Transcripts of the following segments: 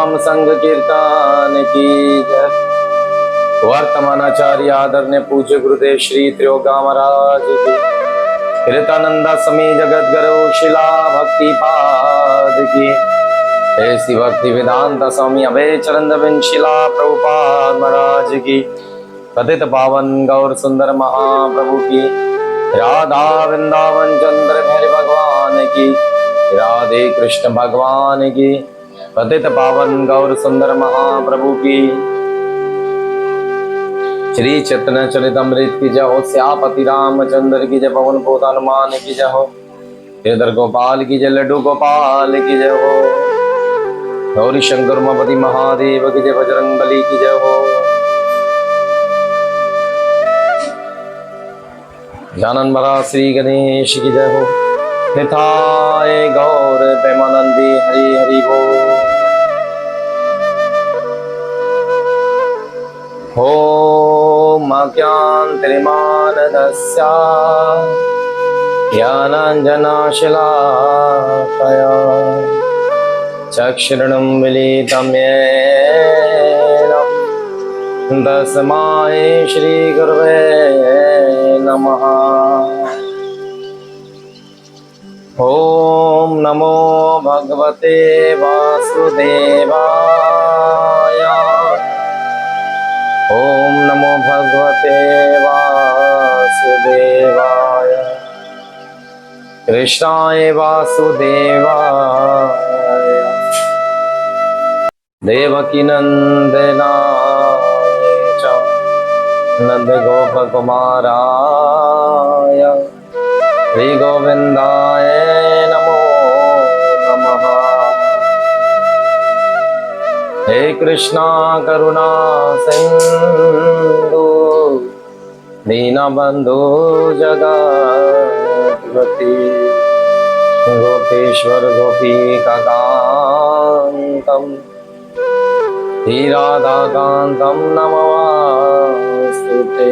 नाम संकीर्तन की जय। वर्तमानाचार्य आदरणीय पूज्य गुरुदेव श्री त्रियोगा महाराज की, कृतानंदा समी जगत गुरु शिला भक्ति पाद की, ऐसी भक्ति वेदांत स्वामी अभय चरण शिला प्रभुपाद महाराज की, पतित पावन गौर सुंदर महाप्रभु की, राधा वृंदावन चंद्र भैर भगवान की, राधे कृष्ण भगवान की, पतित पावन गौर सुंदर महाप्रभु की, श्री चैतन्य चरितमृत की जय हो। श्यापति रामचंद्र की जय, पवन पोत हनुमान की जय हो, गिरधर गोपाल की जय, लड्डू गोपाल की जय हो, गौरी शंकर उमापति महादेव की जय, बजरंग बली की जय हो, जानन मरा श्री गणेश की जय हो, निताय गौर प्रेमानंदी हरि हरि बोल। ओम अज्ञानतिमिरान्धस्य ज्ञानाञ्जनशलाकया चक्षुरुन्मीलितं येन तस्मै श्रीगुरवे नमः। ओम नमो भगवते वासुदेवाय, ओम नमो भगवते वासुदेवाय, कृष्णाय वासुदेवाय, देवकी नंदनाय च नंद गोप कुमाराय, श्री गोविंदाय नमो नमः। हे कृष्णा करुणा सिंधु दीनबंधु जगत्पति, गोपेश्वर गोपीकान्तं राधाकान्तं नमस्ते,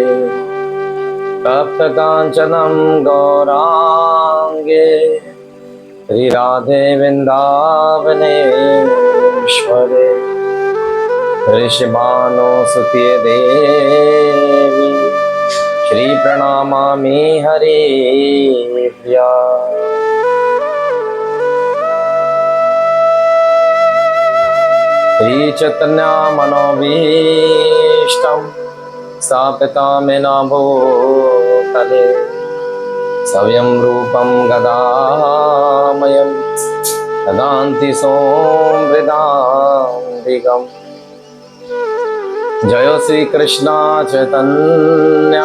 तप्तकाञ्चनं गौरांगे श्री राधे वृंदावनेश्वरे, ऋषभानुसुते देवी श्री प्रणमामि हरि प्रिया। श्री चैतन्य मनोभीष्टं स्थापितं भूतले, सव्यं रूपं गदामयं ददान्ति सोमृताम्बिकम्। जय श्री कृष्ण चैतन्य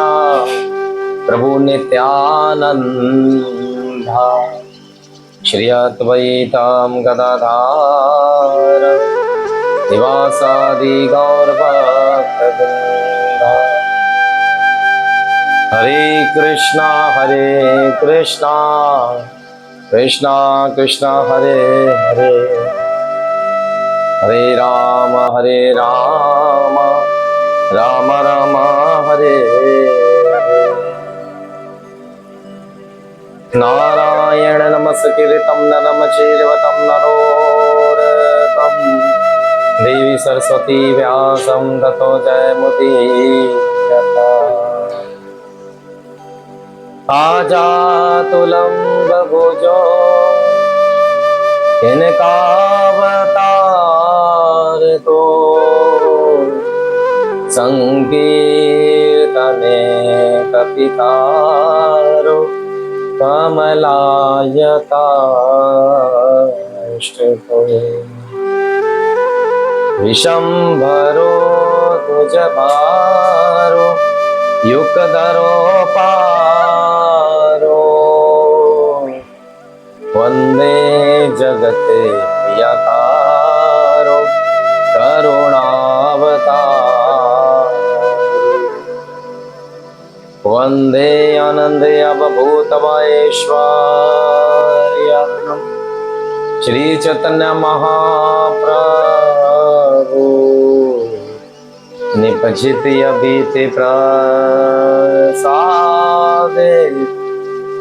प्रभु नित्यानंद, श्री अद्वैतं गदाधर शिवासादि गौर भक्तवृंद। हरे कृष्णा कृष्णा कृष्णा हरे हरे, हरे राम राम राम हरे हरे। नारायण नमस्कृतं नरं चैव नरोत्तमं, देवी सरस्वती व्यासं ततो जयमुदीरयेत्। आजातुलंबभुजो तिनकावतारतो, संकीर्तने कपितारो कमलायताश्रितो, विशंभरो द्विजभारो युगधरो पारो, वंदे जगते प्रियकारो करुणावतारो, वंदे आनंदे अवभूतमहेश्वर्यम् श्री चैतन्य महाप्रभु, निपजित अभीति प्रसादे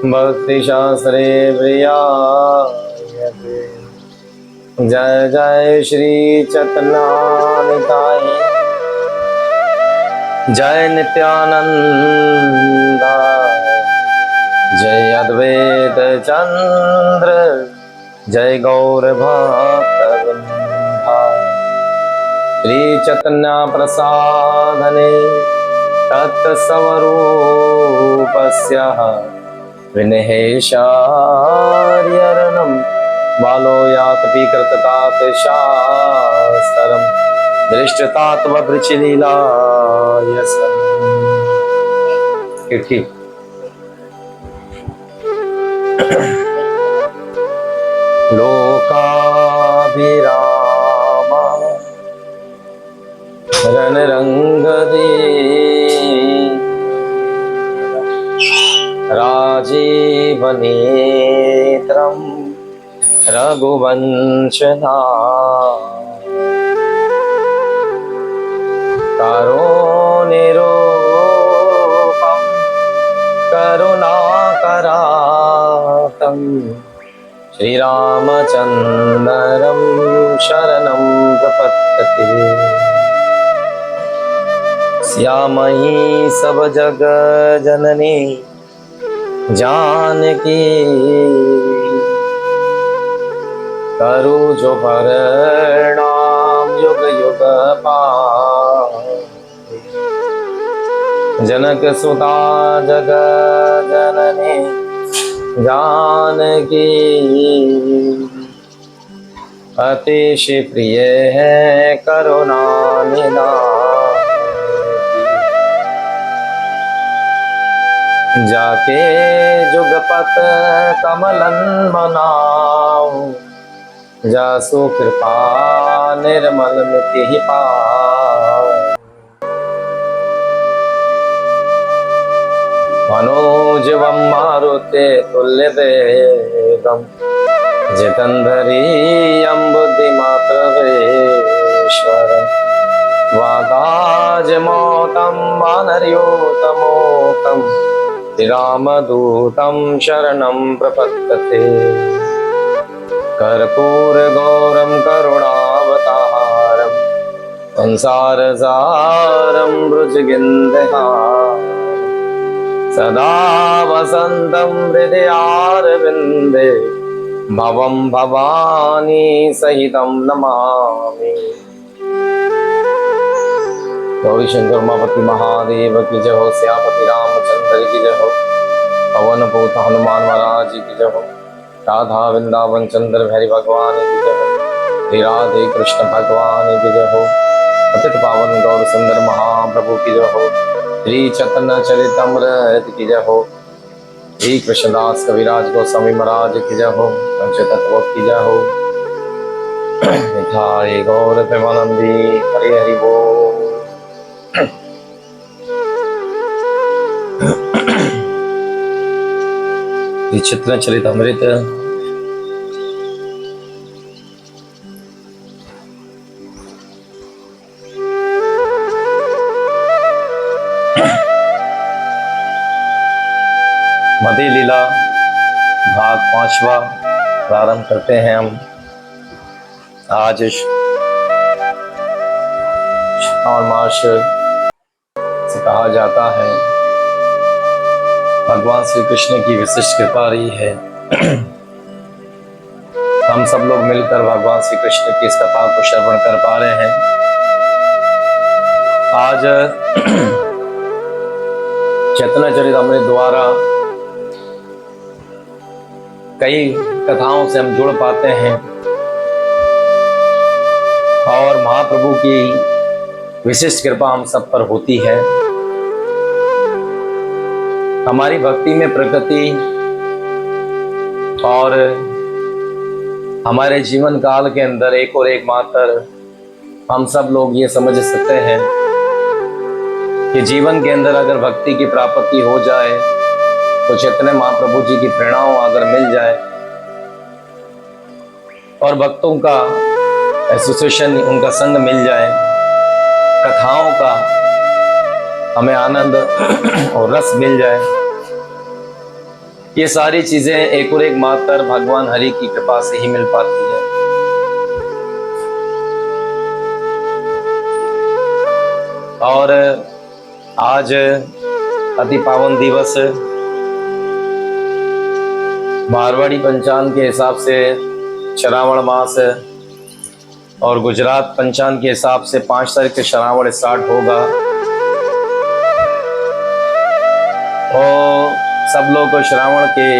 भक्ति शास्त्रे प्रियायते, जय जय श्री चतनानिताय, जय नित्यानंद, जय अद्वैत चंद्र, जय गौर भक्तवृंदा। श्री चैतन्य प्रसादने तत्स्वरूपस्य विनहेशार्यरणं बालो यातपि कृततात शास्त्रं दृष्टतात्ववृचिलीलायस। ठीक लोकाभिरामा रणरंगदे राजीवनेत्रं रघुवंशना करुणिरूपं करुणाकरातं श्रीरामचन्द्रं शरणं प्रपद्ये। श्यामयी सब जग जननी जानकी, करु जो परिणाम युग युग पावै। जनक सुता जग जननी जानकी, अतिश प्रिय है करुणा निधान। जाके जुगपत कमलन मनाऊं, जासु कृपा निर्मल मिति पाऊं। मनोजवं मारुते तुल्य वेगं, जितेन्द्रियं बुद्धिमत्प्रभेश्वरं। वाताजमौतं वानरयोतमोक्तं, श्रीरामदूतं शरणं प्रपद्ये। कर्पूरगौरं करुणावतारं, संसारसारं भुजगेन्द्रहारं। सदा वसन्तं हृदयारविन्दे, भवं भवानी सहितं नमामि। गौरी शंकर उमापति महादेव की जय हो, श्यामपति रामचंद्र की जय हो, पवन पूत हनुमान महाराज की जय हो, राधा वृंदावन चंद्र भैरी भगवान की जय हो, श्री राधे कृष्ण भगवान की जय हो, पतित पावन गौर सुंदर महाप्रभु की जय हो, श्री चैतन्य चरितमृत की जय हो, श्री कृष्णदास कविराज गोस्वामी महाराज की जय हो, पंचतत्व की जय हो। निताय गौर प्रेमानंदी हरि हरि बोल। चित्र चरितमृत मदे लीला भाग 5वां प्रारंभ करते हैं हम। आज श्रावण मास से कहा जाता है भगवान श्री कृष्ण की विशिष्ट कृपा रही है। हम सब लोग मिलकर भगवान श्री कृष्ण की इस कथा को श्रवण कर पा रहे हैं। आज चैतन्य चरितमृत द्वारा कई कथाओं से हम जुड़ पाते हैं और महाप्रभु की विशिष्ट कृपा हम सब पर होती है। हमारी भक्ति में प्रकृति और हमारे जीवन काल के अंदर एक और एक मात्र हम सब लोग ये समझ सकते हैं कि जीवन के अंदर अगर भक्ति की प्राप्ति हो जाए तो चैतन्य महाप्रभु जी की प्रेरणाओं अगर मिल जाए और भक्तों का एसोसिएशन, उनका संग मिल जाए, कथाओं का हमें आनंद और रस मिल जाए, ये सारी चीजें एक और एक मात्र भगवान हरि की कृपा से ही मिल पाती है। और आज अति पावन दिवस मारवाड़ी पंचांग के हिसाब से श्रावण मास और गुजरात पंचांग के हिसाब से 5 तारीख से श्रावण स्टार्ट होगा। और सब लोग को श्रावण के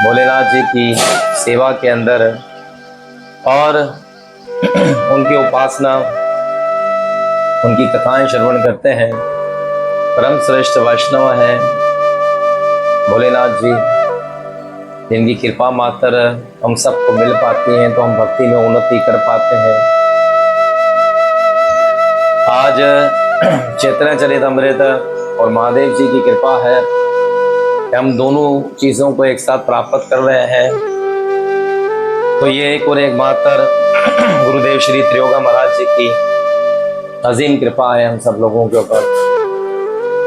भोलेनाथ जी की सेवा के अंदर और उनकी उपासना, उनकी कथाएं श्रवण करते हैं। परम श्रेष्ठ वैष्णव हैं भोलेनाथ जी, जिनकी कृपा मात्र हम सबको मिल पाती है तो हम भक्ति में उन्नति कर पाते हैं। आज चैतन्यचरितमृत और महादेव जी की कृपा है कि हम दोनों चीजों को एक साथ प्राप्त कर रहे हैं। तो ये एक और एक मात्र गुरुदेव श्री त्रियोगा महाराज जी की अजीम कृपा है हम सब लोगों के ऊपर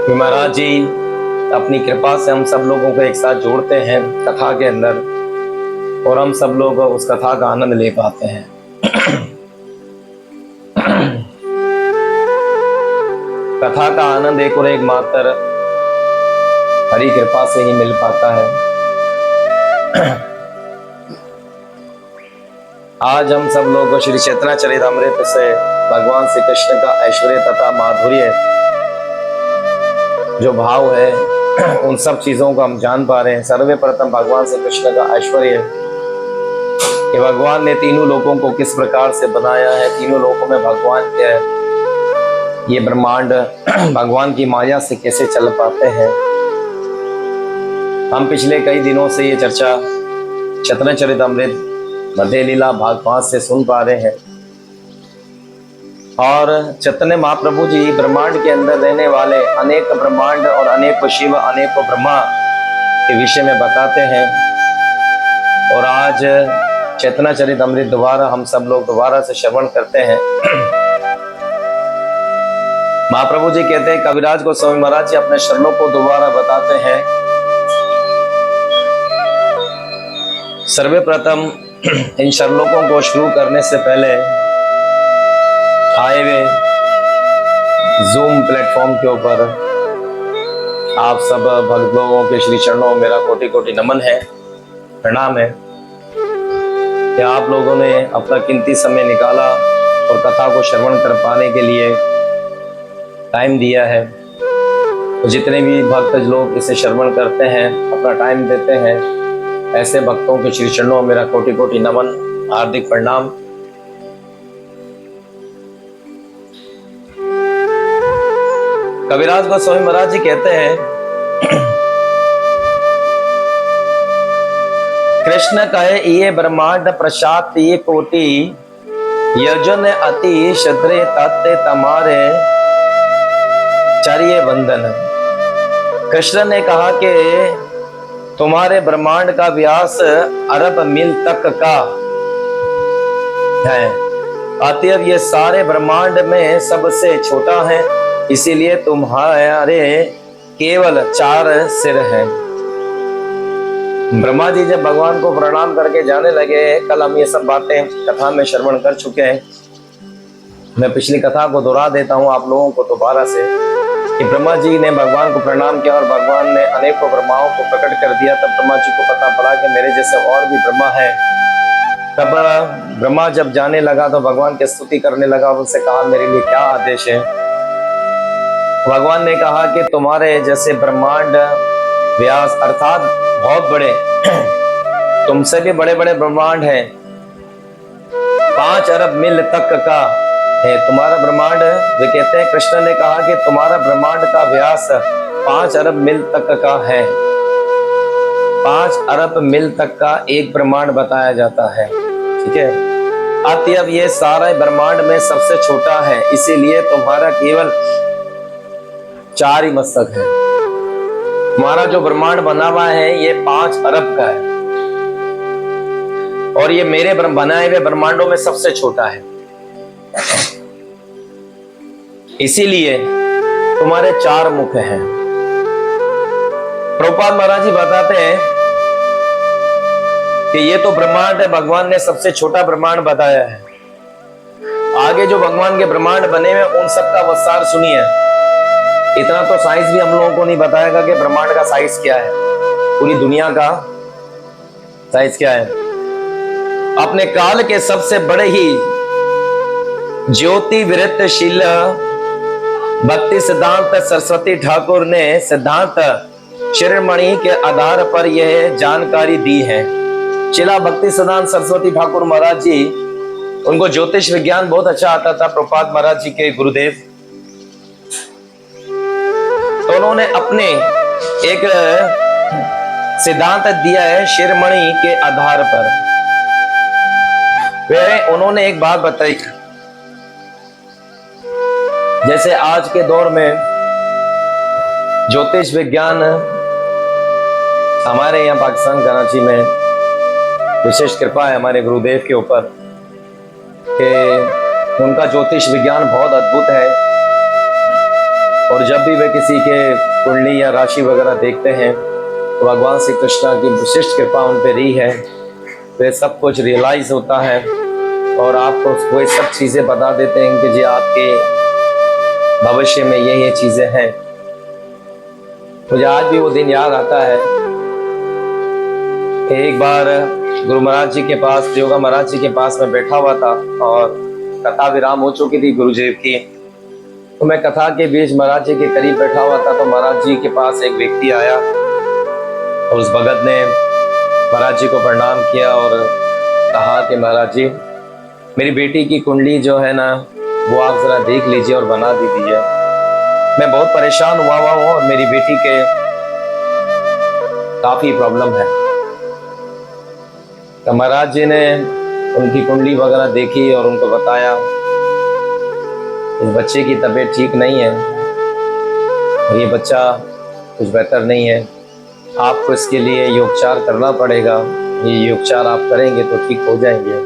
कि महाराज जी अपनी कृपा से हम सब लोगों को एक साथ जोड़ते हैं कथा के अंदर और हम सब लोग उस कथा का आनंद ले पाते हैं। कथा का आनंद एक और एक मात्र हरि कृपा से ही मिल पाता है। आज हम सब लोग श्री चैतन्यचरितमृत से भगवान श्री कृष्ण का ऐश्वर्य तथा माधुर्य जो भाव है उन सब चीजों को हम जान पा रहे हैं। सर्वप्रथम भगवान श्री कृष्ण का ऐश्वर्य कि भगवान ने तीनों लोकों को किस प्रकार से बनाया है, तीनों लोकों में भगवान क्या है, ये ब्रह्मांड भगवान की माया से कैसे चल पाते हैं। हम पिछले कई दिनों से ये चर्चा चैतन्यचरितमृत मध्य लीला भाग 5 से सुन पा रहे हैं और चैतन्य महाप्रभु जी ब्रह्मांड के अंदर रहने वाले अनेक ब्रह्मांड और अनेक शिव अनेक ब्रह्मा के विषय में बताते हैं। और आज चैतन्यचरितमृत दोबारा हम सब लोग दोबारा से श्रवण करते हैं। महाप्रभु जी कहते हैं, कविराज गोस्वामी महाराज जी अपने शरणों को दोबारा बताते हैं। सर्वप्रथम इन श्लोकों को शुरू करने से पहले आए हुए जूम प्लेटफॉर्म के ऊपर आप सब भक्त लोगों के श्री चरणों में मेरा कोटि कोटि नमन है, प्रणाम है कि आप लोगों ने अपना कीमती समय निकाला और कथा को श्रवण कर पाने के लिए टाइम दिया है। तो जितने भी भक्त लोग इसे श्रवण करते हैं, अपना टाइम देते हैं, ऐसे भक्तों के श्री चरणों में मेरा कोटि कोटि नमन, हार्दिक प्रणाम। कविराज गोस्वामी महाराज जी कहते हैं, कृष्ण कहे ये ब्रह्मांड प्रसाद ये कोटि यजन अति शद्रे तत्ते तमारे चरिये बंधन। कृष्ण ने कहा कि तुम्हारे ब्रह्मांड का व्यास अरब मील तक का है, अतएव ये सारे ब्रह्मांड में सबसे छोटा है, इसीलिए तुम्हारे केवल 4 सिर हैं। ब्रह्मा जी जब भगवान को प्रणाम करके जाने लगे, कल हम ये सब बातें कथा में श्रवण कर चुके हैं, मैं पिछली कथा को दोहरा देता हूँ आप लोगों को दोबारा से कि ब्रह्मा जी ने भगवान को प्रणाम किया और भगवान ने अनेकों ब्रह्माओं को प्रकट कर दिया। तब ब्रह्मा जी को पता पड़ा कि मेरे जैसे और भी ब्रह्मा है। तब ब्रह्मा जब जाने लगा तो भगवान की स्तुति करने लगा, उनसे कहा मेरे लिए क्या आदेश है। भगवान ने कहा कि तुम्हारे जैसे ब्रह्मांड व्यास अर्थात बहुत बड़े, तुमसे भी बड़े बड़े ब्रह्मांड हैं, 5 अरब मील तक का है तुम्हारा ब्रह्मांड। वे कहते हैं, कृष्ण ने कहा कि तुम्हारा ब्रह्मांड का व्यास 5 अरब मील तक का है। 5 अरब मील तक का एक ब्रह्मांड बताया जाता है, ठीक है। अतएव ये सारा ब्रह्मांड में सबसे छोटा है, इसीलिए तुम्हारा केवल 4 ही मस्तक है। तुम्हारा जो ब्रह्मांड बना हुआ है ये 5 अरब का है और ये मेरे बनाए हुए ब्रह्मांडों में सबसे छोटा है, इसीलिए तुम्हारे 4 मुख हैं। प्रभुपाद महाराज जी बताते हैं कि ये तो ब्रह्मांड है, भगवान ने सबसे छोटा ब्रह्मांड बताया है आगे जो भगवान के ब्रह्मांड बने हुए उन सबका विस्तार सुनिए। इतना तो साइंस भी हम लोगों को नहीं बताएगा कि ब्रह्मांड का साइज क्या है, पूरी दुनिया का साइज क्या है। अपने काल के सबसे बड़े ही ज्योति वृत्तशील भक्ति सिद्धांत सरस्वती ठाकुर ने सिद्धांत शिरोमणि के आधार पर यह जानकारी दी है। शिला भक्ति सिद्धांत सरस्वती ठाकुर महाराज जी, उनको ज्योतिष विज्ञान बहुत अच्छा आता था, प्रपात महाराज जी के गुरुदेव। तो उन्होंने अपने एक सिद्धांत दिया है शिरोमणि के आधार पर। वे उन्होंने एक बात बताई, जैसे आज के दौर में ज्योतिष विज्ञान हमारे यहाँ पाकिस्तान कराची में विशेष कृपा है हमारे गुरुदेव के ऊपर कि उनका ज्योतिष विज्ञान बहुत अद्भुत है। और जब भी वे किसी के कुंडली या राशि वगैरह देखते हैं तो भगवान श्री कृष्ण की विशिष्ट कृपा उन पर रही है, वे सब कुछ रियलाइज होता है और आपको वो सब चीजें बता देते हैं कि जी आपके भविष्य में ये चीजें हैं। मुझे आज भी वो दिन याद आता है। एक बार गुरु महाराज जी के पास, योगा महाराज जी के पास में बैठा हुआ था और कथा विराम हो चुकी थी गुरुदेव की। तो मैं कथा के बीच महाराज जी के करीब बैठा हुआ था। तो महाराज जी के पास एक व्यक्ति आया और उस भगत ने महाराज जी को प्रणाम किया और कहा कि महाराज जी, मेरी बेटी की कुंडली जो है ना वो आप जरा देख लीजिए और बना दीजिए। मैं बहुत परेशान हुआ हूँ और मेरी बेटी के काफी प्रॉब्लम है। तो महाराज जी ने उनकी कुंडली वगैरह देखी और उनको बताया इस बच्चे की तबीयत ठीक नहीं है और ये बच्चा कुछ बेहतर नहीं है, आपको इसके लिए योगचार करना पड़ेगा। ये योगचार आप करेंगे तो ठीक हो जाएंगे।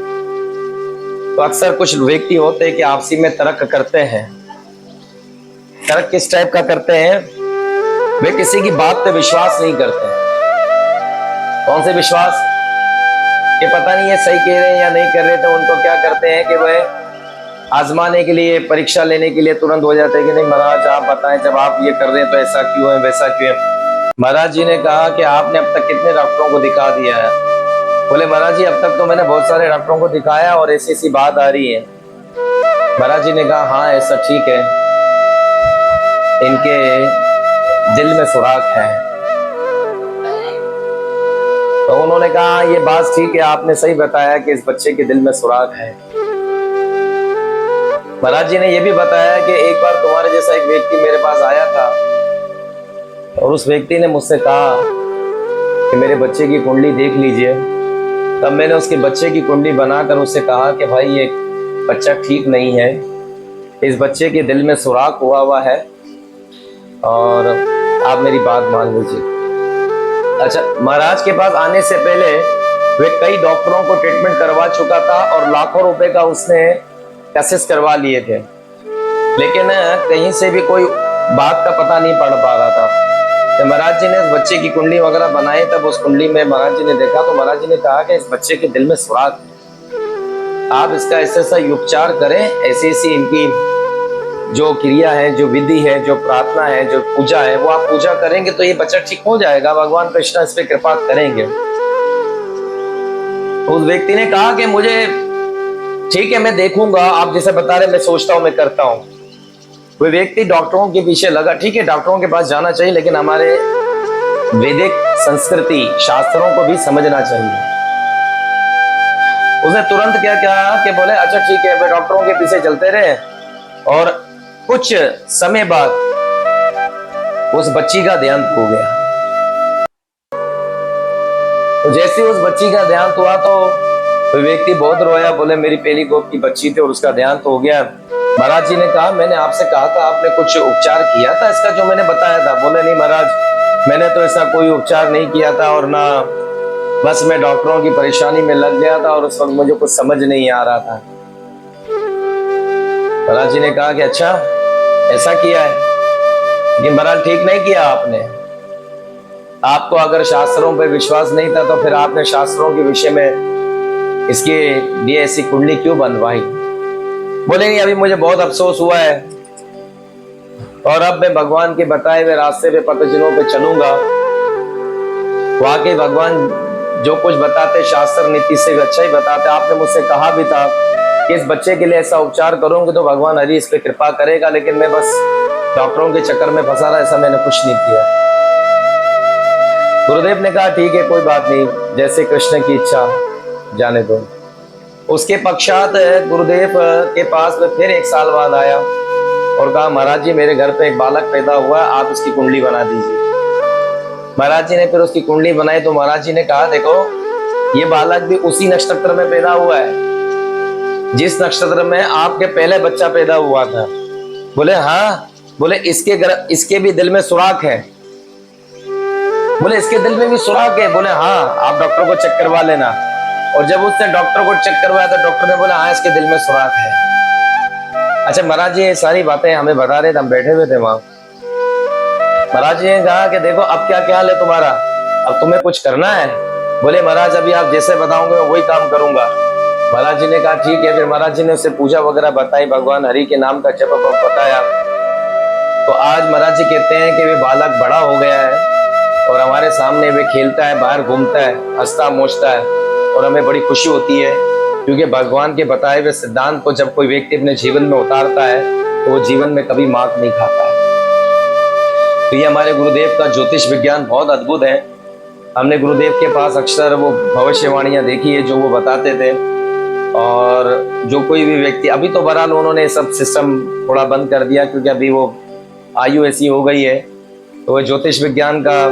तो अक्सर कुछ व्यक्ति होते हैं कि आपसी में तर्क करते हैं। तर्क किस टाइप का करते हैं? वे किसी की बात पे विश्वास नहीं करते हैं। कौन से विश्वास? कि पता नहीं ये सही कह रहे हैं या नहीं कर रहे, तो उनको क्या करते हैं कि वह आजमाने के लिए, परीक्षा लेने के लिए तुरंत हो जाते हैं कि नहीं महाराज आप बताएं, जब आप ये कर रहे हैं तो ऐसा क्यों है, वैसा क्यों है। महाराज जी ने कहा कि आपने अब तक कितने डॉक्टरों को दिखा दिया है? बोले महाराज जी अब तक तो मैंने बहुत सारे डॉक्टरों को दिखाया और ऐसी ऐसी बात आ रही है। महाराज जी ने कहा हाँ ऐसा ठीक है, इनके दिल में सुराख है। तो उन्होंने कहा ये बात ठीक है, आपने सही बताया कि इस बच्चे के दिल में सुराख है। महाराज जी ने यह भी बताया कि एक बार तुम्हारे जैसा एक व्यक्ति मेरे पास आया था और उस व्यक्ति ने मुझसे कहा कि मेरे बच्चे की कुंडली देख लीजिए। तब मैंने उसके बच्चे की कुंडली बनाकर उससे कहा कि भाई ये बच्चा ठीक नहीं है, इस बच्चे के दिल में सुराख हुआ है और आप मेरी बात मान लीजिए। अच्छा, महाराज के पास आने से पहले वे कई डॉक्टरों को ट्रीटमेंट करवा चुका था और लाखों रुपए का उसने टेस्ट करवा लिए थे, लेकिन कहीं से भी कोई बात का पता नहीं पड़ पा रहा था। तो महाराज जी ने इस बच्चे की कुंडली वगैरह बनाई, तब उस कुंडली में महाराज जी ने देखा तो महाराज जी ने कहा कि इस बच्चे के दिल में सुराख है, आप इसका ऐसा उपचार करें, ऐसी ऐसी इनकी जो क्रिया है, जो विधि है, जो प्रार्थना है, जो पूजा है, वो आप पूजा करेंगे तो ये बच्चा ठीक हो जाएगा, भगवान कृष्ण इस पे कृपा करेंगे। तो उस व्यक्ति ने कहा कि मुझे ठीक है मैं देखूंगा, आप जैसे बता रहे मैं सोचता हूँ, मैं करता हूँ। वो व्यक्ति डॉक्टरों के पीछे लगा। ठीक है डॉक्टरों के पास जाना चाहिए, लेकिन हमारे वैदिक संस्कृति शास्त्रों को भी समझना चाहिए। उसने तुरंत क्या किया कि बोले अच्छा ठीक है, वे डॉक्टरों के पीछे चलते रहे और कुछ समय बाद उस बच्ची का देहांत हो गया। तो जैसे उस बच्ची का देहांत हुआ तो व्यक्ति बहुत रोया, बोले मेरी पहली गोद की बच्ची थी और उसका देहांत हो गया। महाराज जी ने कहा मैंने आपसे कहा था, आपने कुछ उपचार किया था इसका जो मैंने बताया था? बोले नहीं महाराज मैंने तो ऐसा कोई उपचार नहीं किया था और ना, बस मैं डॉक्टरों की परेशानी में लग गया था और उस वक्त मुझे कुछ समझ नहीं आ रहा था। महाराज जी ने कहा कि अच्छा ऐसा किया है, लेकिन महाराज ठीक नहीं किया आपने। आपको अगर शास्त्रों पर विश्वास नहीं था तो फिर आपने शास्त्रों के विषय में इसके लिए ऐसी कुंडली क्यों बनवाई? बोले नहीं, अभी मुझे बहुत अफसोस हुआ है और अब मैं भगवान के बताए हुए रास्ते पे पतचिन्हों पे चलूंगा। वाकई भगवान जो कुछ बताते शास्त्र नीति से अच्छा ही बताते। आपने मुझसे कहा भी था कि इस बच्चे के लिए ऐसा उपचार करूंगे तो भगवान हरि इस पे कृपा करेगा, लेकिन मैं बस डॉक्टरों के चक्कर में फंसा रहा, ऐसा मैंने कुछ नहीं किया। गुरुदेव ने कहा ठीक है, कोई बात नहीं, जैसे कृष्ण की इच्छा, जाने दो। उसके पश्चात गुरुदेव के पास में फिर 1 साल बाद आया और कहा महाराज जी मेरे घर पे एक बालक पैदा हुआ, आप इसकी कुंडली बना दीजिए। महाराज जी ने फिर उसकी कुंडली बनाई तो महाराज जी ने कहा देखो ये बालक भी उसी नक्षत्र में पैदा हुआ है जिस नक्षत्र में आपके पहले बच्चा पैदा हुआ था। बोले हाँ। बोले इसके भी दिल में सुराख है। बोले इसके दिल में भी सुराख है। बोले हाँ, आप डॉक्टर को चेक करवा लेना। और जब उसने डॉक्टर को चेक करवाया तो डॉक्टर ने बोला हाँ इसके दिल में सुराख है। अच्छा महाराज जी ये सारी बातें हमें बता रहे थे, हम बैठे हुए थे वहां। महाराज जी ने कहा कि देखो अब क्या ख्याल है तुम्हारा, अब तुम्हें कुछ करना है? बोले महाराज अभी आप जैसे बताओगे मैं वही काम करूंगा। महाराज जी ने कहा ठीक है। फिर महाराज जी ने उससे पूजा वगैरह बताई, भगवान हरि के नाम का जप बताया। तो आज महाराज जी कहते हैं कि वे बालक बड़ा हो गया है और हमारे सामने वे खेलता है, बाहर घूमता है, हंसता मोचता है और हमें बड़ी खुशी होती है क्योंकि भगवान के बताए हुए सिद्धांत को जब कोई व्यक्ति अपने जीवन में उतारता है तो वो जीवन में कभी मात नहीं खाता है। तो ये हमारे गुरुदेव का ज्योतिष विज्ञान बहुत अद्भुत है। हमने गुरुदेव के पास अक्सर वो भविष्यवाणियां देखी है जो वो बताते थे। और जो कोई भी व्यक्ति, अभी तो बहरहाल उन्होंने सब सिस्टम थोड़ा बंद कर दिया क्योंकि अभी वो आयु ऐसी हो गई है तो वो ज्योतिष विज्ञान का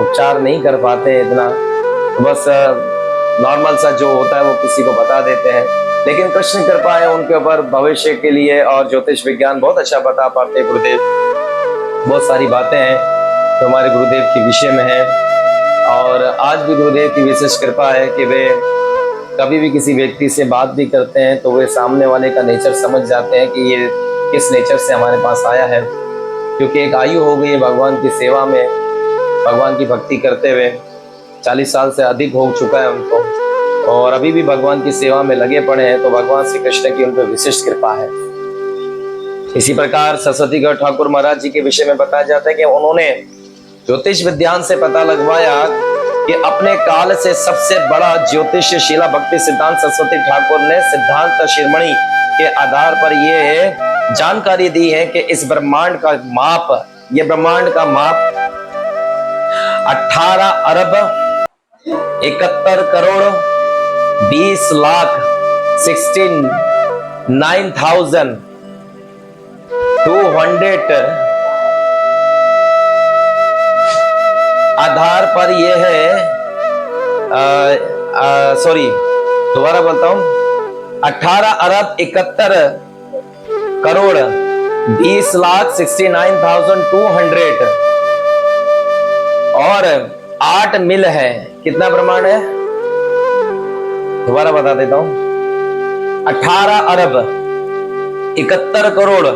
उपचार नहीं कर पाते इतना, तो बस नॉर्मल सा जो होता है वो किसी को बता देते हैं। लेकिन कृष्ण कृपा है उनके ऊपर भविष्य के लिए और ज्योतिष विज्ञान बहुत अच्छा बता पाते गुरुदेव। बहुत सारी बातें हैं जो हमारे गुरुदेव के विषय में है और आज भी गुरुदेव की विशेष कृपा है कि वे कभी भी किसी व्यक्ति से बात भी करते हैं तो वे सामने वाले का नेचर समझ जाते हैं कि ये किस नेचर से हमारे पास आया है। क्योंकि एक आयु हो गई है भगवान की सेवा में, भगवान की भक्ति करते हुए 40 साल से अधिक हो चुका है उनको और अभी भी भगवान की सेवा में लगे पड़े हैं, तो भगवान श्री कृष्ण की उन पर विशिष्ट कृपा है। इसी प्रकार सरस्वतीगढ़ ठाकुर महाराज जी के विषय में बताया जाता है कि उन्होंने ज्योतिष विज्ञान से पता लगवाया कि अपने काल से सबसे बड़ा ज्योतिष शिला भक्ति सिद्धांत सरस्वती ठाकुर ने सिद्धांत शिरोमणि के आधार पर यह जानकारी दी है कि इस ब्रह्मांड का माप, ये ब्रह्मांड का माप 18 अरब 71 करोड़ 20 लाख 69,200 आधार पर यह है। सॉरी दोबारा बोलता हूं, 18 अरब 71 करोड़ 20 लाख 69,200 और 8 मिल है। कितना ब्रह्मांड है दोबारा बता देता हूं, 18 अरब 71 करोड़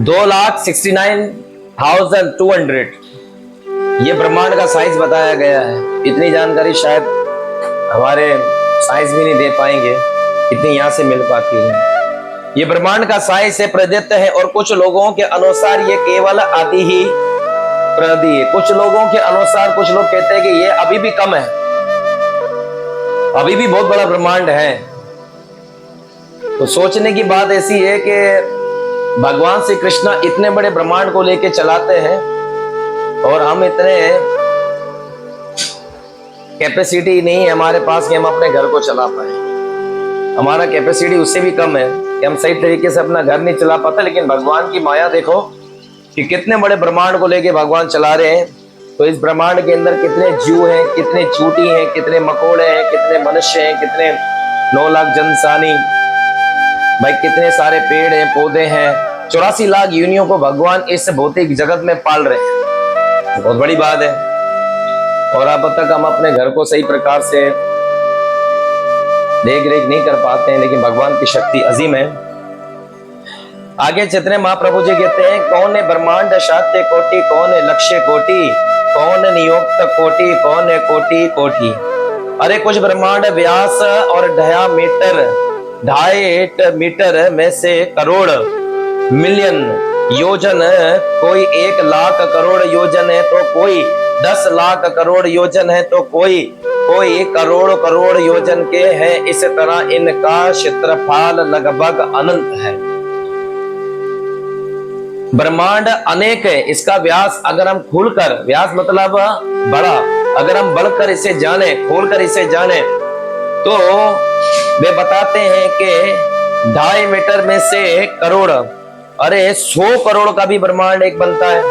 2,69,200 ये ब्रह्मांड का साइज बताया गया है। इतनी जानकारी शायद हमारे साइंस भी नहीं दे पाएंगे, इतनी यहां से मिल पाती है। ये ब्रह्मांड का साइज से प्रदत्त है और कुछ लोगों के अनुसार ये केवल आधी ही प्रदी है। कुछ लोगों के अनुसार कुछ लोग कहते हैं कि ये अभी भी कम है, अभी भी बहुत बड़ा ब्रह्मांड है। तो सोचने की बात ऐसी है कि भगवान श्री कृष्ण इतने बड़े ब्रह्मांड को लेके चलाते हैं और हम इतने कैपेसिटी नहीं है हमारे पास कि हम अपने घर को चला पाए। हमारा कैपेसिटी उससे भी कम है कि हम सही तरीके से अपना घर नहीं चला पाते। लेकिन भगवान की माया देखो कि कितने बड़े ब्रह्मांड को लेके भगवान चला रहे हैं। तो इस ब्रह्मांड के अंदर कितने जीव हैं, कितने चूटी हैं, कितने मकोड़े हैं, कितने मनुष्य हैं, कितने 9 लाख जनसानी, भाई कितने सारे पेड़ हैं, पौधे हैं। 84 लाख यूनियों को भगवान इस भौतिक जगत में पाल रहे हैं। बहुत बड़ी बात है। और अब तक हम अपने घर को सही प्रकार से देख रेख नहीं कर पाते हैं, लेकिन भगवान की शक्ति अजीम है। आगे चैतन्य महाप्रभु जी कहते हैं, कौन है ब्रह्मांड शाक्य कोटि, कौन है लक्ष्य कोटि, कौन नियोक्त कोटि, कौन है कोटि कोटि। अरे कुछ ब्रह्मांड व्यास और डायामीटर 2.5 मीटर में से करोड़ मिलियन योजन, कोई 1 लाख करोड़ योजन है तो कोई 10 लाख करोड़ योजन है तो कोई करोड़ करोड़ योजन के हैं। इस तरह इनका क्षेत्रफल लगभग अनंत है। ब्रह्मांड अनेक है। इसका व्यास अगर हम खुलकर, व्यास मतलब बड़ा, अगर हम बढ़कर इसे जाने, खोलकर इसे जाने तो वे बताते हैं कि 2.5 मीटर में से करोड़, अरे 100 करोड़ का भी ब्रह्मांड एक बनता है।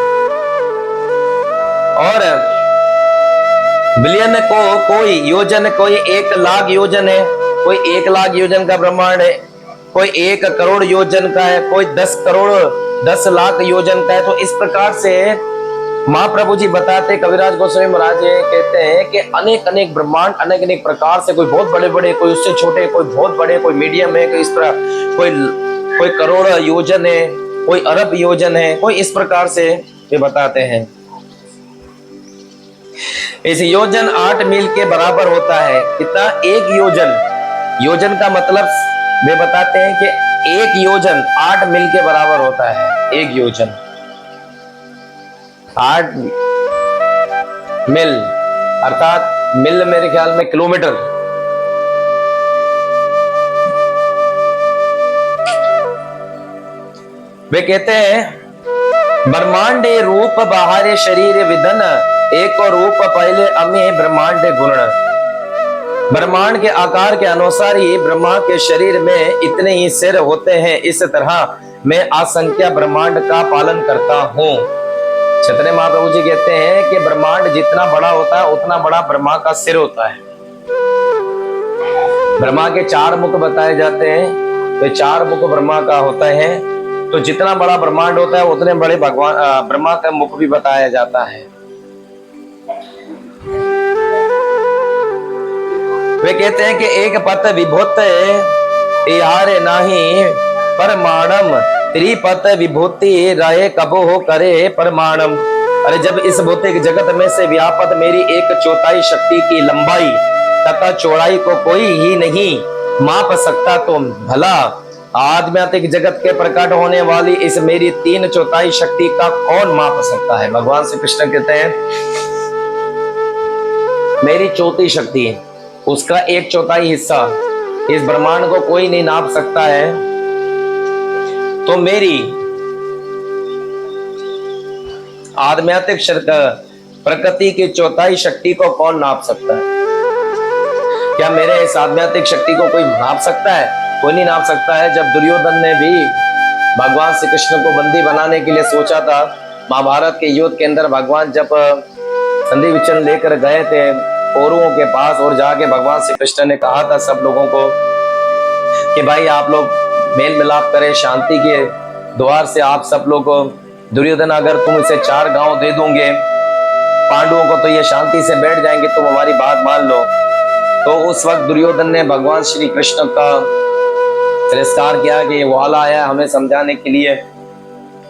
और बिलियन को कोई योजन, कोई 1 लाख योजन है, कोई 1 लाख योजन का ब्रह्मांड है, कोई 1 करोड़ योजन का है, कोई 10 करोड़ 10 लाख योजन का है। तो इस प्रकार से महाप्रभु जी बताते, कविराज गोस्वामी महाराज कहते हैं कि अनेक अनेक ब्रह्मांड अनेक अनेक प्रकार से, कोई बहुत बड़े बड़े, कोई उससे छोटे, कोई बहुत बड़े, कोई मीडियम है, कोई इस तरह, कोई करोड़ योजन है, कोई अरब योजन है, कोई इस प्रकार से ये बताते हैं। इस योजन 8 मील के बराबर होता है। कितना? 1 योजन। योजन का मतलब वे बताते हैं कि 1 योजन 8 मील के बराबर होता है। 1 योजन 8 मील, अर्थात मील मेरे ख्याल में किलोमीटर। वे कहते हैं ब्रह्मांडे रूप बाहरे शरीर विधन, एक और रूप पहले अमे ब्रह्मांड गुण। ब्रह्मांड के आकार के अनुसार ही ब्रह्मा के शरीर में इतने ही सिर होते हैं। इस तरह मैं असंख्य ब्रह्मांड का पालन करता हूँ। चैतन्य महाप्रभु जी कहते हैं कि ब्रह्मांड जितना बड़ा होता है उतना बड़ा ब्रह्मा का सिर होता है। ब्रह्मा के 4 मुख बताए जाते हैं, तो 4 मुख ब्रह्मा का होता है। तो जितना बड़ा ब्रह्मांड होता है उतने बड़े भगवान ब्रह्मा का मुख भी बताया जाता है। वे कहते हैं कि एक पत विभूत यारे नाही परमाणम, त्रिपत विभूति रहे कबो हो करे परमाणम। अरे जब इस भौतिक जगत में से व्यापक मेरी 1/4 शक्ति की लंबाई तथा चौड़ाई को कोई ही नहीं माप सकता, तो भला आध्यात्मिक जगत के प्रकट होने वाली इस मेरी 3/4 शक्ति का कौन माप सकता है। भगवान श्री कृष्ण कहते हैं मेरी 4थी शक्ति, उसका 1/4 हिस्सा इस ब्रह्मांड को कोई नहीं नाप सकता है, तो मेरी आध्यात्मिक प्रकृति की 1/4 शक्ति को कौन नाप सकता है। क्या मेरे इस आध्यात्मिक शक्ति को कोई नाप सकता है? कोई नहीं नाप सकता है। जब दुर्योधन ने भी भगवान श्री कृष्ण को बंदी बनाने के लिए सोचा था, महाभारत के युद्ध के अंदर भगवान जब संधि विचन लेकर गए थे कौरवों के पास, और जाके भगवान श्री कृष्ण ने कहा था सब लोगों को कि भाई आप लोग मेल मिलाप करें, शांति के द्वार से आप सब लोग, दुर्योधन अगर तुम इसे 4 गांव दे दोगे पांडवों को तो ये शांति से बैठ जाएंगे, तुम हमारी बात मान लो। तो उस वक्त दुर्योधन ने भगवान श्री कृष्ण का तिरस्कार किया कि ये वाला आया हमें समझाने के लिए,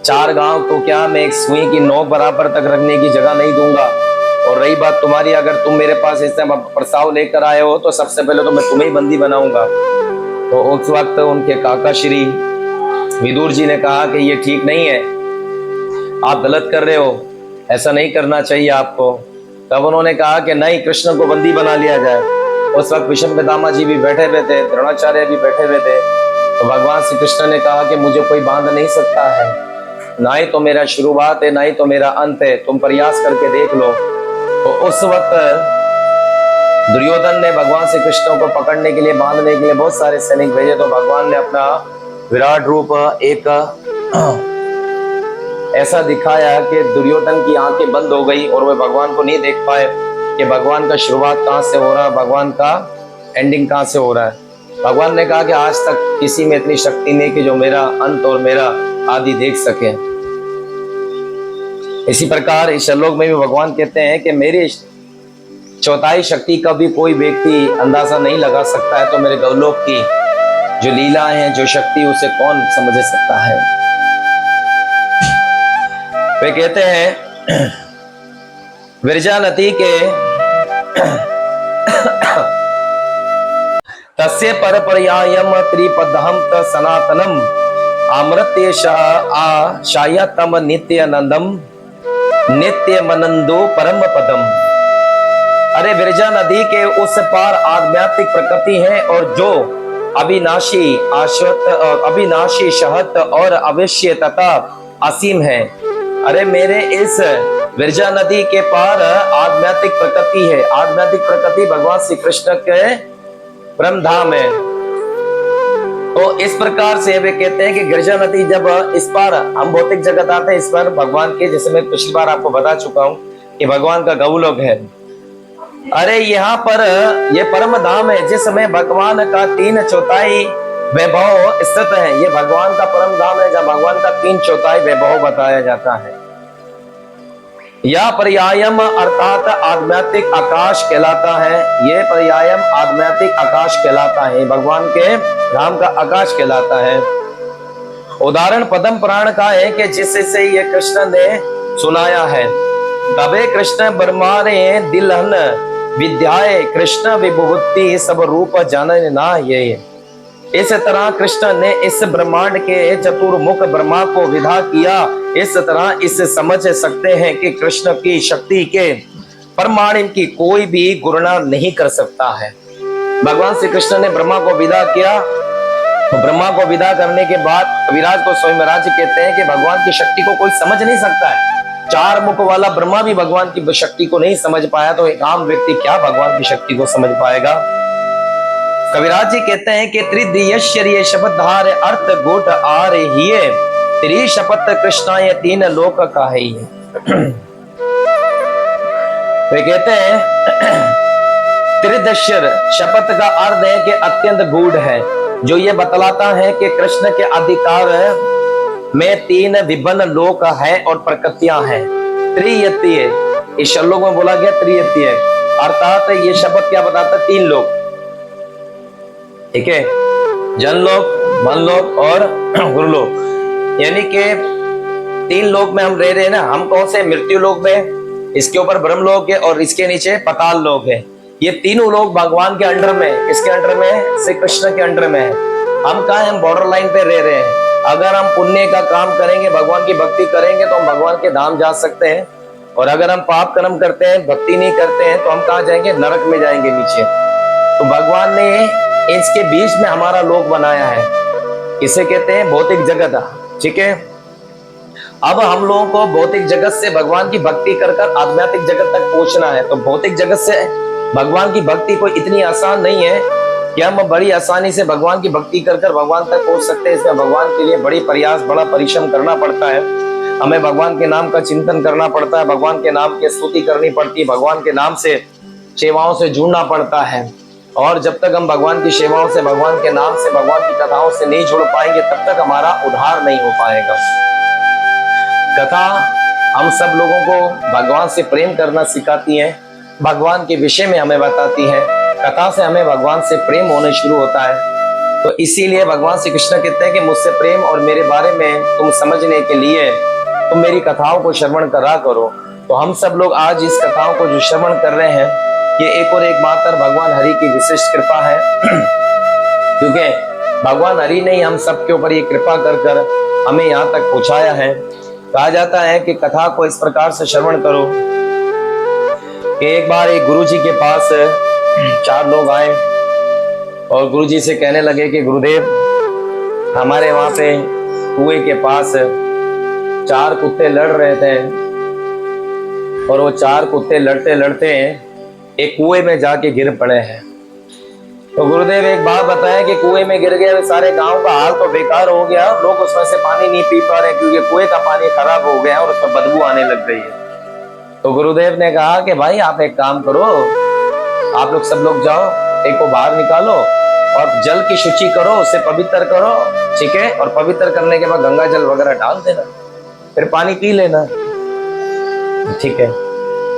4 गांव तो क्या, मैं एक सुई की नोक बराबर तक रखने की जगह नहीं दूंगा। और रही बात तुम्हारी, अगर तुम मेरे पास इस समय प्रस्ताव लेकर आए हो तो सबसे पहले तो मैं तुम्हें ही बंदी बनाऊंगा। तो उस वक्त उनके काका श्री विदुर जी ने कहा कि ये ठीक नहीं है, आप गलत कर रहे हो, ऐसा नहीं करना चाहिए आपको। तब उन्होंने कहा कि नहीं, कृष्ण को बंदी बना लिया जाए। उस वक्त भीष्म पितामह जी भी बैठे हुए थे, द्रोणाचार्य भी बैठे हुए थे। तो भगवान श्री कृष्ण ने कहा कि मुझे कोई बांध नहीं सकता है, ना ही तो मेरा शुरुआत है ना ही तो मेरा अंत है, तुम प्रयास करके देख लो। तो उस वक्त दुर्योधन ने भगवान श्री कृष्ण को पकड़ने के लिए, बांधने के लिए बहुत सारे सैनिक भेजे। तो भगवान ने अपना विराट रूप एक ऐसा दिखाया कि दुर्योधन की आंखें बंद हो गई और वे भगवान को नहीं देख पाए कि भगवान का शुरुआत कहां से हो रहा है, भगवान का एंडिंग कहां से हो रहा है। भगवान ने कहा कि आज तक किसी में इतनी शक्ति नहीं कि जो मेरा अंत और मेरा आदि देख सके। इसी प्रकार इस श्लोक में भी भगवान कहते हैं कि मेरी 1/4 शक्ति का भी कोई व्यक्ति अंदाजा नहीं लगा सकता है, तो मेरे गौलोक की जो लीला है, जो शक्ति, उसे कौन समझ सकता है। वे कहते हैं विरजा नदी के तस्य परपर्यायम त्रिपदहम त सनातनम अमृत शायतम नित्यानंदम नित्यमनंदो परम पदम। अरे विरजा नदी के उस पार आध्यात्मिक प्रकृति है और जो अविनाशी अविनाशी शहत और अवश्य तथा असीम है। अरे मेरे इस विरजा नदी के पार आध्यात्मिक प्रकृति है। आध्यात्मिक प्रकृति भगवान श्री कृष्ण के परम धाम है। तो इस प्रकार से वे कहते हैं कि गिरजा नदी जब इस पार हम भौतिक जगत आते हैं, इस पर भगवान के, जैसे मैं पिछली बार आपको बता चुका हूं कि भगवान का गौलोक है। अरे यहाँ पर ये परम धाम है जिसमें भगवान का 3/4 वैभव स्थित है। ये भगवान का परम धाम है जहाँ भगवान का 3/4 वैभव बताया जाता है। यह पर्यायम अर्थात आध्यात्मिक आकाश कहलाता है। ये पर्यायम आध्यात्मिक आकाश कहलाता है, भगवान के धाम का आकाश कहलाता है। उदाहरण पद्म पुराण का है कि जिससे ये कृष्ण ने सुनाया है। तबे कृष्ण ब्रह्मारे दिलहन विद्याए कृष्ण विभूति सब रूप जानन ना ये। इस तरह कृष्ण ने इस ब्रह्मांड के चतुर्मुख ब्रह्मा को विदा किया। इस तरह इससे समझ सकते हैं कि कृष्ण की शक्ति के परमाणु की कोई भी गुणा नहीं कर सकता है। भगवान श्री कृष्ण ने ब्रह्मा को विदा किया, तो ब्रह्मा को विदा करने के बाद विराज को स्वयं कहते हैं कि भगवान की शक्ति को कोई समझ नहीं सकता है। 4 मुख वाला ब्रह्मा भी भगवान की शक्ति को नहीं समझ पाया, तो एक आम व्यक्ति क्या भगवान की शक्ति को समझ पाएगा। कविराज जी कहते हैं कि त्रिदियश्चर्य शब्दधार अर्थ गोट आर हिये त्रि शपथ कृष्णाय 3 लोक का है। वे कहते हैं त्रिदश्यर शपथ का अर्थ है कि अत्यंत गूढ़ है, जो ये बतलाता है कि कृष्ण के अधिकार में 3 विभिन्न लोक है और प्रकृतियां हैं। त्रियतीय इस श्लोक में बोला गया त्रियतीय, अर्थात ये शब्द क्या बताता है? 3 लोक, ठीक है, जनलोक, मनलोक और गुरुलोक। यानी कि 3 लोक में हम रह रहे हैं ना। हम कौन से? मृत्यु लोक में, इसके ऊपर ब्रह्मलोक है और इसके नीचे पाताल लोक है। ये तीनों लोग भगवान के अंडर में, इसके अंडर में, श्री कृष्ण के अंडर में है। हम कहा है? हम बॉर्डर लाइन पे रह रहे हैं। अगर हम पुण्य का काम करेंगे, भगवान की भक्ति करेंगे, तो हम भगवान के धाम जा सकते हैं। और अगर हम पाप कर्म करते हैं, भक्ति नहीं करते हैं, तो हम कहाँ जाएंगे? नरक में जाएंगे, नीचे। तो भगवान ने इसके बीच में हमारा लोक बनाया है। इसे कहते हैं भौतिक जगत, ठीक है। अब हम लोगों को भौतिक जगत से भगवान की भक्ति कर आध्यात्मिक जगत तक पहुंचना है। तो भौतिक जगत से भगवान की भक्ति कोई इतनी आसान नहीं है कि हम बड़ी आसानी से भगवान की भक्ति कर भगवान तक पहुंच सकते हैं। इसमें भगवान के लिए बड़ी प्रयास, बड़ा परिश्रम करना पड़ता है। हमें भगवान के नाम का चिंतन करना पड़ता है, भगवान के नाम की स्तुति करनी पड़ती है, भगवान के नाम से सेवाओं से जुड़ना पड़ता है। और जब तक हम भगवान की सेवाओं से, भगवान के नाम से, भगवान की कथाओं से नहीं जुड़ पाएंगे, तब तक हमारा उद्धार नहीं हो पाएगा। कथा हम सब लोगों को भगवान से प्रेम करना सिखाती है, भगवान के विषय में हमें बताती है। कथा से हमें भगवान से प्रेम होने शुरू होता है। तो इसीलिए भगवान श्री कृष्ण कहते हैं कि मुझसे प्रेम और मेरे बारे में तुम समझने के लिए तुम मेरी कथाओं को श्रवण करा करो। तो हम सब लोग आज इस कथाओं को जो श्रवण कर रहे हैं, ये एक और एक मात्र भगवान हरि की विशिष्ट कृपा है। क्योंकि भगवान हरि ने हम सबके ऊपर ये कृपा कर हमें यहाँ तक पहुंचाया है। कहा जाता है कि कथा को इस प्रकार से श्रवण करो कि एक बार एक गुरुजी के पास 4 लोग आए और गुरुजी से कहने लगे कि गुरुदेव, हमारे वहां पे कुएं के पास 4 कुत्ते लड़ रहे थे और वो 4 कुत्ते लड़ते लड़ते एक कुएं में जाके गिर पड़े हैं। तो गुरुदेव एक बात बताएं कि कुएं में गिर गए, सारे गांव का हाल तो बेकार हो गया, लोग उसमें से पानी नहीं पी पा रहे क्योंकि कुएं का पानी खराब हो गया और उसमें बदबू आने लग गई है। तो गुरुदेव ने कहा कि भाई आप एक काम करो, आप लोग सब लोग जाओ, एक को बाहर निकालो और जल की शुचि करो, उसे पवित्र करो, ठीक है। और पवित्र करने के बाद गंगा जल वगैरह डाल देना, फिर पानी पी लेना, ठीक है।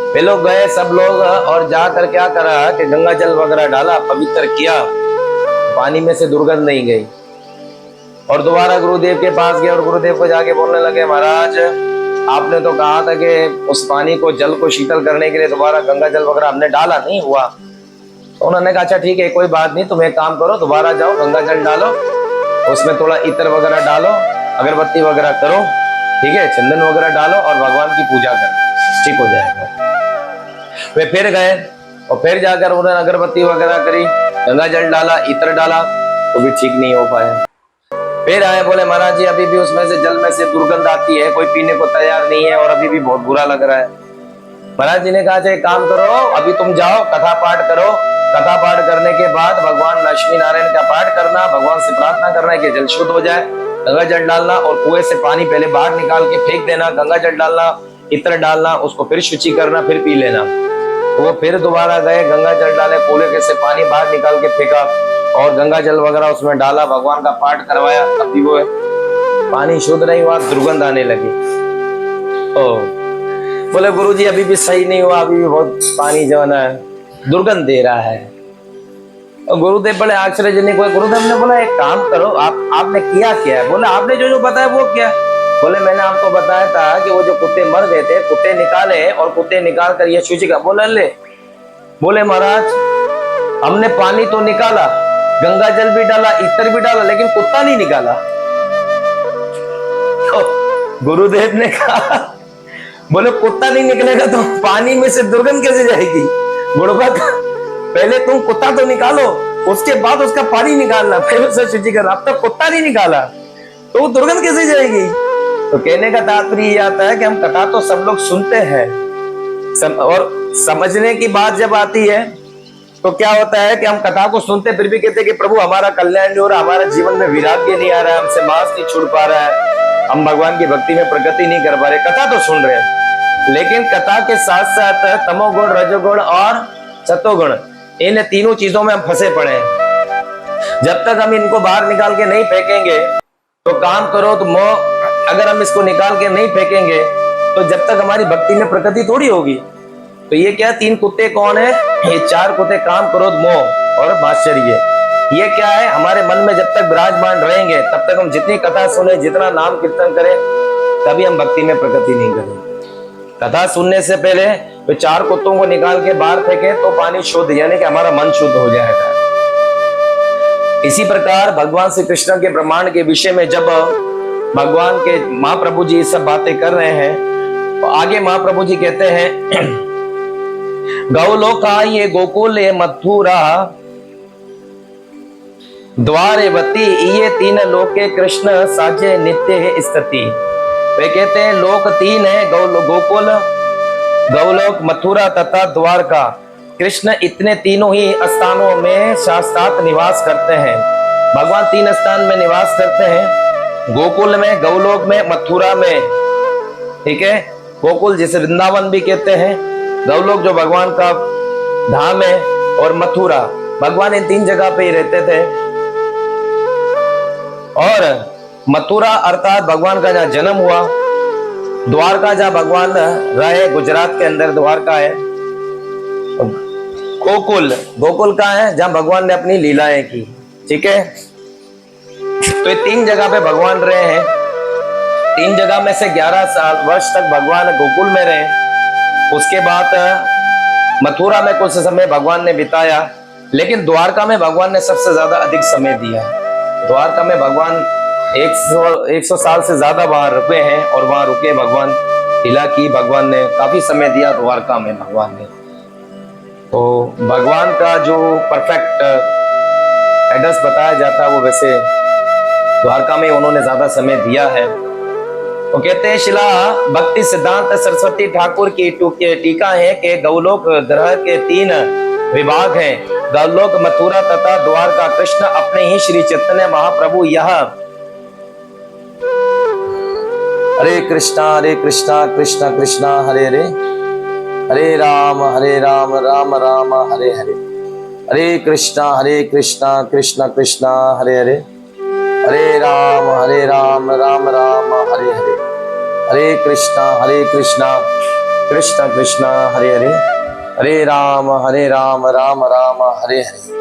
वे लोग गए सब लोग और जाकर क्या करा कि गंगा जल वगैरह डाला, पवित्र किया, पानी में से दुर्गंध नहीं गई। और दोबारा गुरुदेव के पास गए और गुरुदेव को जाके बोलने लगे, महाराज आपने तो कहा था कि उस पानी को, जल को शीतल करने के लिए दोबारा गंगा जल वगैरह हमने डाला, नहीं हुआ। तो उन्होंने कहा अच्छा ठीक है कोई बात नहीं, तुम एक काम करो, दोबारा जाओ, गंगा जल डालो, उसमें थोड़ा इत्र वगैरह डालो, अगरबत्ती वगैरह करो, ठीक है, चंदन वगैरह डालो और भगवान की पूजा करो, ठीक हो जाएगा। वे फिर गए और फिर जाकर उन्होंने अगरबत्ती वगैरह करी, गंगा जल डाला, इत्र डाला, तो भी ठीक नहीं हो पाया। फिर आए, बोले महाराज जी अभी भी उसमें से जल में से दुर्गंध आती है, कोई पीने को तैयार नहीं है और अभी भी बहुत बुरा लग रहा है। महाराज जी ने कहा एक काम करो, अभी तुम जाओ कथा पाठ करो, कथा पाठ करने के बाद भगवान लक्ष्मी नारायण का पाठ करना, भगवान से प्रार्थना करना कि जल शुद्ध हो जाए, गंगा जल डालना और कुएं से पानी पहले बाहर निकाल के फेंक देना, गंगा जल डालना, इत्र डालना, उसको फिर शुचि करना, फिर पी लेना। तो वो फिर दोबारा गए, गंगा जल डाले, कुएं से पानी बाहर निकाल के फेंका और गंगा जल वगैरह उसमें डाला, भगवान का पाठ करवाया, अभी वो पानी शुद्ध नहीं हुआ, दुर्गंध आने लगी। बोले गुरुजी अभी भी सही नहीं हुआ, अभी भी बहुत पानी जो है दुर्गंध दे रहा है। और गुरुदेव बड़े आश्चर्यजनक हुए। गुरुदेव ने बोला एक काम करो, आपने किया क्या है? बोले आपने जो जो बताया वो क्या? बोले मैंने आपको बताया था कि वो जो कुत्ते मर गए थे, कुत्ते निकाले और कुत्ते निकाल कर ये शुचि का। बोले ले, बोले महाराज हमने पानी तो निकाला, गंगा जल भी डाला, इत्र भी डाला, लेकिन कुत्ता नहीं निकाला। तो गुरुदेव ने कहा बोले कुत्ता नहीं निकलेगा तो पानी में से दुर्गंध कैसे जाएगी? बुढ़वा पहले तुम कुत्ता तो निकालो, उसके बाद उसका पानी निकालना, फिर उसे शुचि करना। अब तक कुत्ता नहीं निकाला तो वो दुर्गंध कैसे जाएगी? तो कहने का तात्पर्य ये आता है कि हम कथा तो सब लोग सुनते हैं, और समझने की बात जब आती है तो क्या होता है कि हम कथा को सुनते फिर भी कहते हैं कि प्रभु हमारा कल्याण नहीं हो रहा, हमारा जीवन में वैराग्य नहीं आ रहा है, हमसे मांस नहीं छूट पा रहा है, हम भगवान की भक्ति में प्रगति नहीं कर पा रहे। कथा तो सुन रहे हैं, लेकिन कथा के साथ साथ तमोगुण, रजोगुण और सतोगुण, इन तीनों चीजों में हम फंसे पड़े हैं। जब तक हम इनको बाहर निकाल के नहीं फेंकेंगे तो काम करो तो मोह, अगर हम इसको निकाल के नहीं फेंकेंगे तो जब तक हमारी भक्ति में प्रगति थोड़ी होगी। तो ये क्या तीन कुत्ते कौन है? ये चार कुत्ते काम, क्रोध, मोह और माश्चर्य। ये क्या है? हमारे मन में जब तक विराजमान रहेंगे तब तक हम जितनी कथा सुने, जितना नाम कीर्तन करें, कभी हम भक्ति में प्रगति नहीं करेंगे। कथा सुनने से पहले तो चार कुत्तों को निकाल के बाहर फेंके तो पानी शुद्ध, यानी कि हमारा मन शुद्ध हो जाएगा। इसी प्रकार भगवान श्री कृष्ण के ब्रह्मांड के विषय में जब भगवान के महाप्रभु जी सब बातें कर रहे हैं तो आगे महाप्रभु जी कहते हैं गौलोका ये गोकुल ये मथुरा द्वारेवती ये तीन लोके कृष्ण साजे नित्य स्थिति। वे कहते हैं लोक तीन है, गोकुल, गौलोक, मथुरा तथा द्वारका। कृष्ण इतने तीनों ही स्थानों में साथ निवास करते हैं। भगवान तीन स्थान में निवास करते हैं, गोकुल में, गौलोक में, मथुरा में। ठीक है, गोकुल जिसे वृंदावन भी कहते हैं, गौलोक जो भगवान का धाम है, और मथुरा। भगवान इन तीन जगह पे ही रहते थे। और मथुरा अर्थात भगवान का जहाँ जन्म हुआ, द्वारका जहाँ भगवान रहे, गुजरात के अंदर द्वारका है। गोकुल, गोकुल का है जहाँ भगवान ने अपनी लीलाएं की। ठीक है, तो ये तीन जगह पे भगवान रहे हैं। तीन जगह में से 11 वर्ष तक भगवान गोकुल में रहे। उसके बाद मथुरा में कुछ समय भगवान ने बिताया, लेकिन द्वारका में भगवान ने सबसे ज्यादा अधिक समय दिया। द्वारका में भगवान 100 साल से ज्यादा वहां रुके हैं, और वहां रुके भगवान लीला की, भगवान ने काफी समय दिया द्वारका में भगवान ने। तो भगवान का जो परफेक्ट एड्रेस बताया जाता है वो वैसे द्वारका में उन्होंने ज्यादा समय दिया है। वो कहते हैं शिला भक्ति सिद्धांत सरस्वती ठाकुर की टीका है कि गौलोक ग्रह के 3 विभाग हैं, गौलोक, मथुरा तथा द्वारका। कृष्ण अपने ही श्री चैतन्य महाप्रभु यह हरे कृष्णा कृष्ण कृष्णा हरे हरे, हरे राम राम राम हरे हरे, हरे कृष्णा कृष्ण कृष्णा हरे हरे, हरे राम राम राम हरे हरे, हरे कृष्णा कृष्ण कृष्णा हरे हरे, हरे राम राम राम हरे हरे,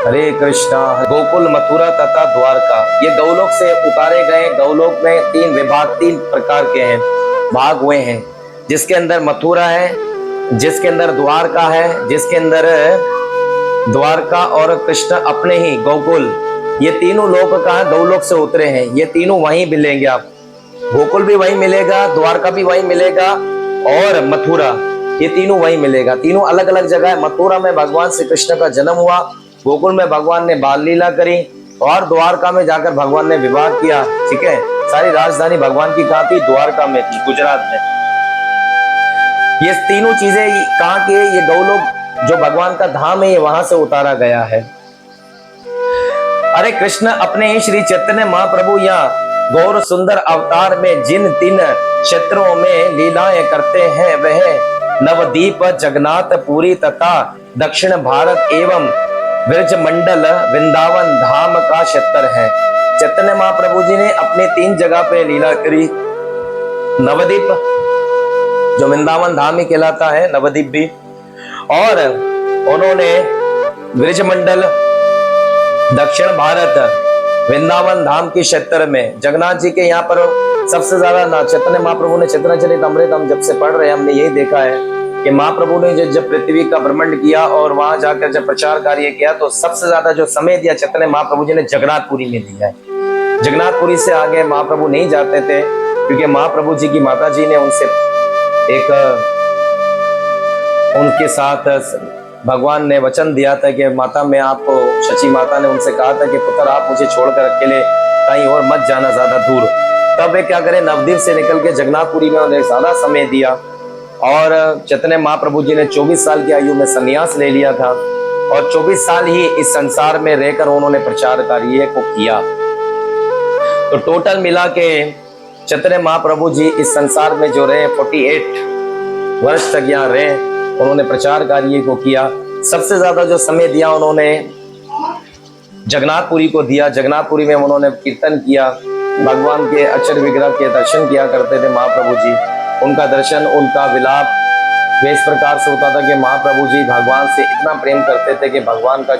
हरे कृष्णा। गोकुल, मथुरा तथा द्वारका ये गौलोक से उतारे गए। गौलोक में 3 विभाग, 3 प्रकार के हैं, भाग हुए हैं, जिसके अंदर मथुरा है, जिसके अंदर द्वारका है, जिसके अंदर द्वारका और कृष्ण अपने ही गोकुल, ये तीनों लोक कहाँ, दो लोक से उतरे हैं, ये तीनों वहीं मिलेंगे आप। गोकुल भी वहीं मिलेगा, द्वारका भी वहीं मिलेगा और मथुरा, ये तीनों वहीं मिलेगा। तीनों अलग अलग जगह है। मथुरा में भगवान श्री कृष्ण का जन्म हुआ, गोकुल में भगवान ने बाल लीला करी और द्वारका में जाकर भगवान ने विवाह किया। ठीक है, सारी राजधानी भगवान की कहाँ थी, द्वारका में थी, गुजरात में। ये तीनों चीजें कहाँ के, ये गौलोक जो भगवान का धाम है, ये वहां से उतारा गया है। अरे कृष्ण अपने ही श्री चैतन्य महाप्रभु या गौर सुंदर अवतार में जिन तीन क्षेत्रों में लीलाएं करते हैं, वह नवदीप, जगन्नाथ पुरी तथा दक्षिण भारत एवं ब्रजमंडल वृंदावन धाम का क्षेत्र है। चैतन्य महाप्रभु जी ने अपने तीन जगह पे लीला करी। नवदीप जो वृंदावन धाम ही कहलाता है, नवदीप भी, और उन्होंने ब्रजमंडल दक्षिण भारत वृंदावन धाम के क्षेत्र में जगन्नाथ जी के यहाँ पर सबसे ज्यादा ना चैतन्य महाप्रभु ने चैतन्यचरितामृत हम जब से पढ़ रहे हैं, हमने यही देखा है कि महाप्रभु ने जब पृथ्वी का भ्रमण किया और वहां जाकर जब प्रचार कार्य किया, तो सबसे ज्यादा जो समय दिया चैतन्य महाप्रभु जी ने जगन्नाथपुरी में दिया है। जगन्नाथपुरी से आगे महाप्रभु नहीं जाते थे, क्योंकि महाप्रभु जी की माता जी ने उनसे उनके साथ भगवान ने वचन दिया था कि माता, मैं आपको, शची माता ने उनसे कहा था कि पुत्र आप मुझे छोड़कर अकेले कहीं और मत जाना ज्यादा दूर। तब वे क्या करें, नवदीप से निकल के जगन्नाथपुरी में उन्हें ज्यादा समय दिया और चैतन्य महाप्रभु जी ने 24 साल की आयु में संन्यास ले लिया था और 24 साल ही इस संसार में रहकर उन्होंने प्रचार कार्य को किया। तो टोटल मिला के चैतन्य महाप्रभु जी इस संसार में जो रहे 48 वर्ष तक यहाँ रहे, उन्होंने प्रचार कार्य को किया। सबसे ज्यादा जो समय दिया उन्होंने जगन्नाथपुरी को दिया। जगन्नाथपुरी में उन्होंने कीर्तन किया, भगवान के अक्षर विग्रह के दर्शन किया करते थे महाप्रभु जी। उनका दर्शन, उनका विलाप वे इस प्रकार से होता था कि महाप्रभु जी भगवान से इतना प्रेम करते थे कि भगवान का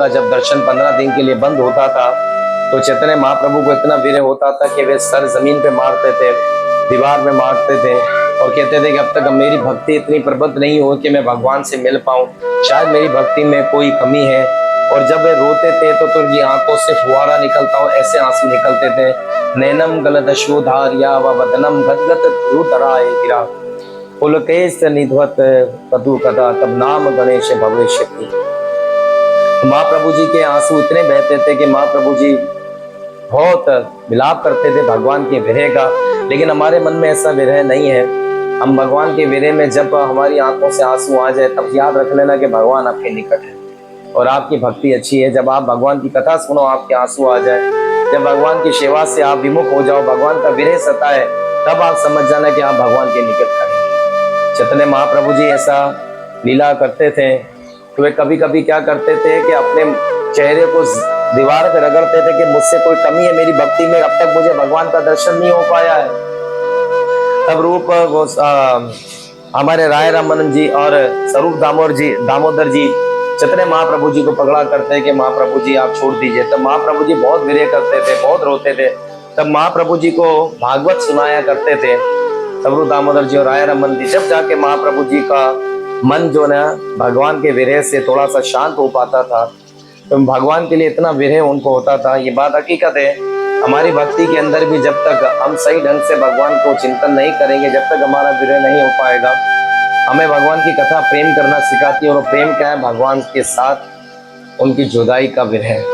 जब दर्शन 15 दिन के लिए बंद होता था, तो चैतन्य महाप्रभु को इतना विरह होता था कि वे सर जमीन पे मारते थे, दीवार में मारते थे और कहते थे कि अब तक मेरी भक्ति इतनी प्रबुद्ध नहीं हो कि मैं भगवान से मिल पाऊं, शायद मेरी भक्ति में कोई कमी है। और जब वे रोते थे तो उनकी आंखों से फुहारा निकलता हो, ऐसे आंसू निकलते थे। नैनम गलदशोधार्या व वदनम गदगद रुदराय गिरा पुलकेश निध्वत कदु कदा तब नाम गणेश भविष्यति। महाप्रभु जी के आंसू इतने बहते थे कि महाप्रभु जी बहुत विलाप करते थे भगवान के विरह का। लेकिन हमारे मन में ऐसा विरह नहीं है। हम भगवान के विरह में जब हमारी आंखों से आंसू आ जाए, तब याद रख लेना कि भगवान आपके निकट है और आपकी भक्ति अच्छी है। जब आप भगवान की कथा सुनो, आपके आंसू आ जाए, जब भगवान की सेवा से आप विमुख हो जाओ, भगवान का विरह सताए, तब आप समझ जाना कि आप भगवान के निकट खड़े हैं। चैतन्य महाप्रभु जी ऐसा लीला करते थे। तो वे कभी कभी क्या करते थे कि अपने चेहरे को दीवार पर रगड़ते थे कि मुझसे कोई कमी है मेरी भक्ति में, अब तक मुझे भगवान का दर्शन नहीं हो पाया है। तब रूप हमारे राय रामानंद जी और स्वरूप दामोदर जी चैतन्य महाप्रभु जी को पकड़ा करते हैं कि महाप्रभु जी आप छोड़ दीजिए। तब महाप्रभु जी बहुत विरह करते थे, बहुत रोते थे। तब महाप्रभु जी को भागवत सुनाया करते थे स्वरूप दामोदर जी और राय रामानंद जी। जब जाके महाप्रभु जी का मन जो ना भगवान के विरह से थोड़ा सा शांत हो पाता था, तो भगवान के लिए इतना विरह उनको होता था। ये बात हकीकत है। हमारी भक्ति के अंदर भी जब तक हम सही ढंग से भगवान को चिंतन नहीं करेंगे, जब तक हमारा विरह नहीं हो पाएगा। हमें भगवान की कथा प्रेम करना सिखाती है, और प्रेम क्या है, भगवान के साथ उनकी जुदाई का विरह।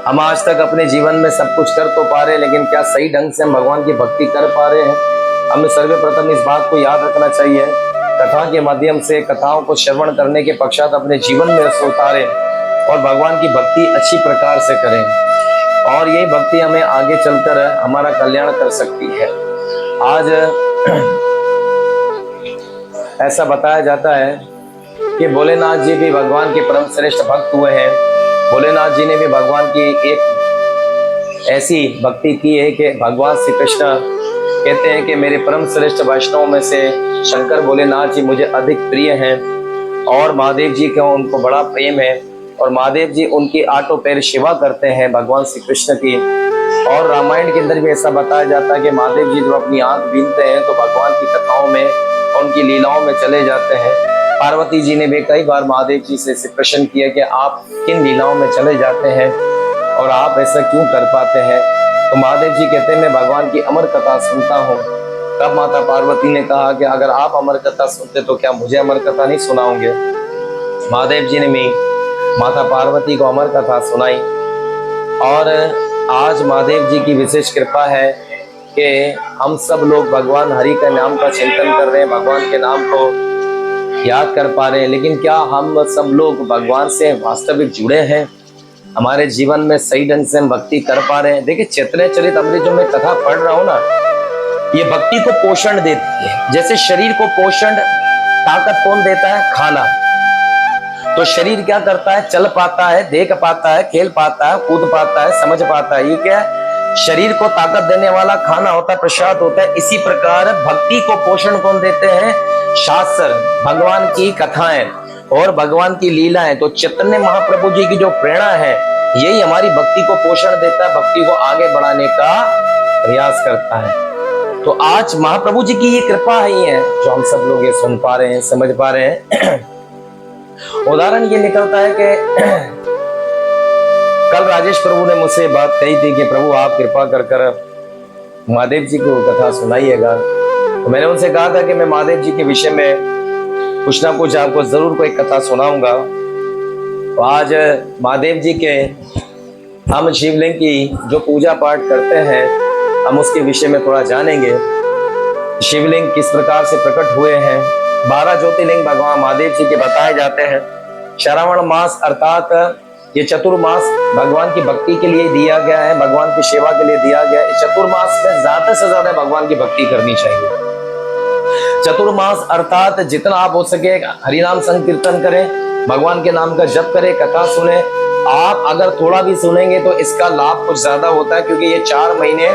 हम आज तक अपने जीवन में सब कुछ कर तो पा रहे, लेकिन क्या सही ढंग से हम भगवान की भक्ति कर पा रहे हैं? हमें सर्वप्रथम इस बात को याद रखना चाहिए। कथा के माध्यम से, कथाओं को श्रवण करने के पश्चात अपने जीवन में रस उतारें और भगवान की भक्ति अच्छी प्रकार से करें, और यही भक्ति हमें आगे चलकर हमारा कल्याण कर सकती है। आज ऐसा बताया जाता है कि भोलेनाथ जी भी भगवान के परम श्रेष्ठ भक्त हुए हैं। भोलेनाथ जी ने भी भगवान की एक ऐसी भक्ति की है कि भगवान श्री कृष्ण कहते हैं कि मेरे परम श्रेष्ठ वैष्णवों में से शंकर भोलेनाथ जी मुझे अधिक प्रिय हैं, और महादेव जी को उनको बड़ा प्रेम है, और महादेव जी उनकी आठों पैर सेवा करते हैं भगवान श्री कृष्ण की। और रामायण के अंदर भी ऐसा बताया जाता है कि महादेव जी जब अपनी आंख बीनते हैं तो भगवान की कथाओं में, उनकी लीलाओं में चले जाते हैं। पार्वती जी ने भी कई बार महादेव जी से प्रश्न किया कि आप किन लीलाओं में चले जाते हैं और आप ऐसा क्यों कर पाते हैं। तो महादेव जी कहते हैं मैं भगवान की अमर कथा सुनता हूँ। तब माता पार्वती ने कहा कि अगर आप अमर कथा सुनते तो क्या मुझे अमर कथा नहीं सुनाओगे। महादेव जी ने भी माता पार्वती को अमर कथा सुनाई। और आज महादेव जी की विशेष कृपा है कि हम सब लोग भगवान हरि का नाम का चिंतन कर रहे हैं, भगवान के नाम को याद कर पा रहे हैं। लेकिन क्या हम सब लोग भगवान से वास्तविक जुड़े हैं? हमारे जीवन में सही ढंग से हम भक्ति कर पा रहे हैं? देखिए, चैतन्य चरितामृत जो मैं कथा पढ़ रहा हूँ ना, ये भक्ति को पोषण देती है। जैसे शरीर को पोषण ताकत कौन देता है? खाना। तो शरीर क्या करता है? चल पाता है, देख पाता है, खेल पाता है, कूद पाता है, समझ पाता है। ये क्या है? शरीर को ताकत देने वाला खाना होता है, प्रसाद होता है। इसी प्रकार भक्ति को पोषण कौन देते हैं? शास्त्र, भगवान की कथाएं और भगवान की लीलाएं। तो चैतन्य महाप्रभु जी की जो प्रेरणा है, यही हमारी भक्ति को पोषण देता है, भक्ति को आगे बढ़ाने का प्रयास करता है। तो आज महाप्रभु जी की ये कृपा ही है जो हम सब लोग ये सुन पा रहे हैं, समझ पा रहे हैं। उदाहरण ये निकलता है कि कल राजेश प्रभु ने मुझसे बात कही थी कि प्रभु आप कृपा कर कर महादेव जी को कथा सुनाइएगा। तो मैंने उनसे कहा था कि मैं महादेव जी के विषय में कुछ ना कुछ आपको जरूर कोई कथा सुनाऊंगा। तो आज महादेव जी के हम शिवलिंग की जो पूजा पाठ करते हैं, हम उसके विषय में थोड़ा जानेंगे। शिवलिंग किस प्रकार से प्रकट हुए हैं। 12 ज्योतिर्लिंग भगवान महादेव जी के बताए जाते हैं। श्रावण मास अर्थात ये चतुर्मास भगवान की भक्ति के लिए दिया गया है, भगवान की सेवा के लिए दिया गया है। इस चतुर्मास में ज्यादा से ज्यादा भगवान की भक्ति करनी चाहिए। चतुर्मास अर्थात जितना आप हो सके हरिनाम संकीर्तन करें, भगवान के नाम का जप करें, कथा सुने। आप अगर थोड़ा भी सुनेंगे तो इसका लाभ कुछ ज्यादा होता है, क्योंकि ये 4 महीने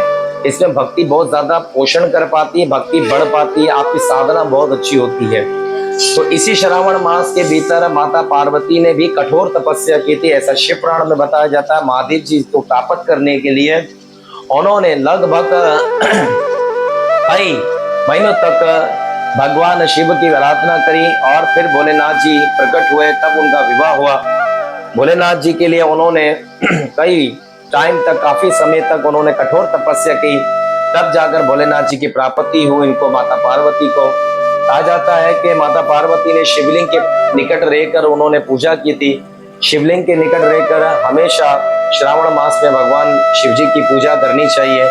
इसमें भक्ति बहुत ज्यादा पोषण कर पाती है, भक्ति बढ़ पाती है, आपकी साधना बहुत अच्छी होती है। तो इसी श्रावण मास के भीतर माता पार्वती ने भी कठोर तपस्या की थी, ऐसा शिव पुराण में बताया जाता है। महादेव जी को प्राप्त करने के लिए उन्होंने लगभग कई महीनों तक भगवान शिव की आराधना करी और फिर भोलेनाथ जी प्रकट हुए, तब उनका विवाह हुआ। भोलेनाथ जी के लिए उन्होंने कई टाइम तक, काफी समय तक उन्होंने कठोर तपस्या की, तब जाकर भोलेनाथ जी की प्राप्ति हुई इनको, माता पार्वती को। कहा जाता है कि माता पार्वती ने शिवलिंग के निकट रहकर उन्होंने पूजा की थी। शिवलिंग के निकट रहकर हमेशा श्रावण मास में भगवान शिव जी की पूजा करनी चाहिए।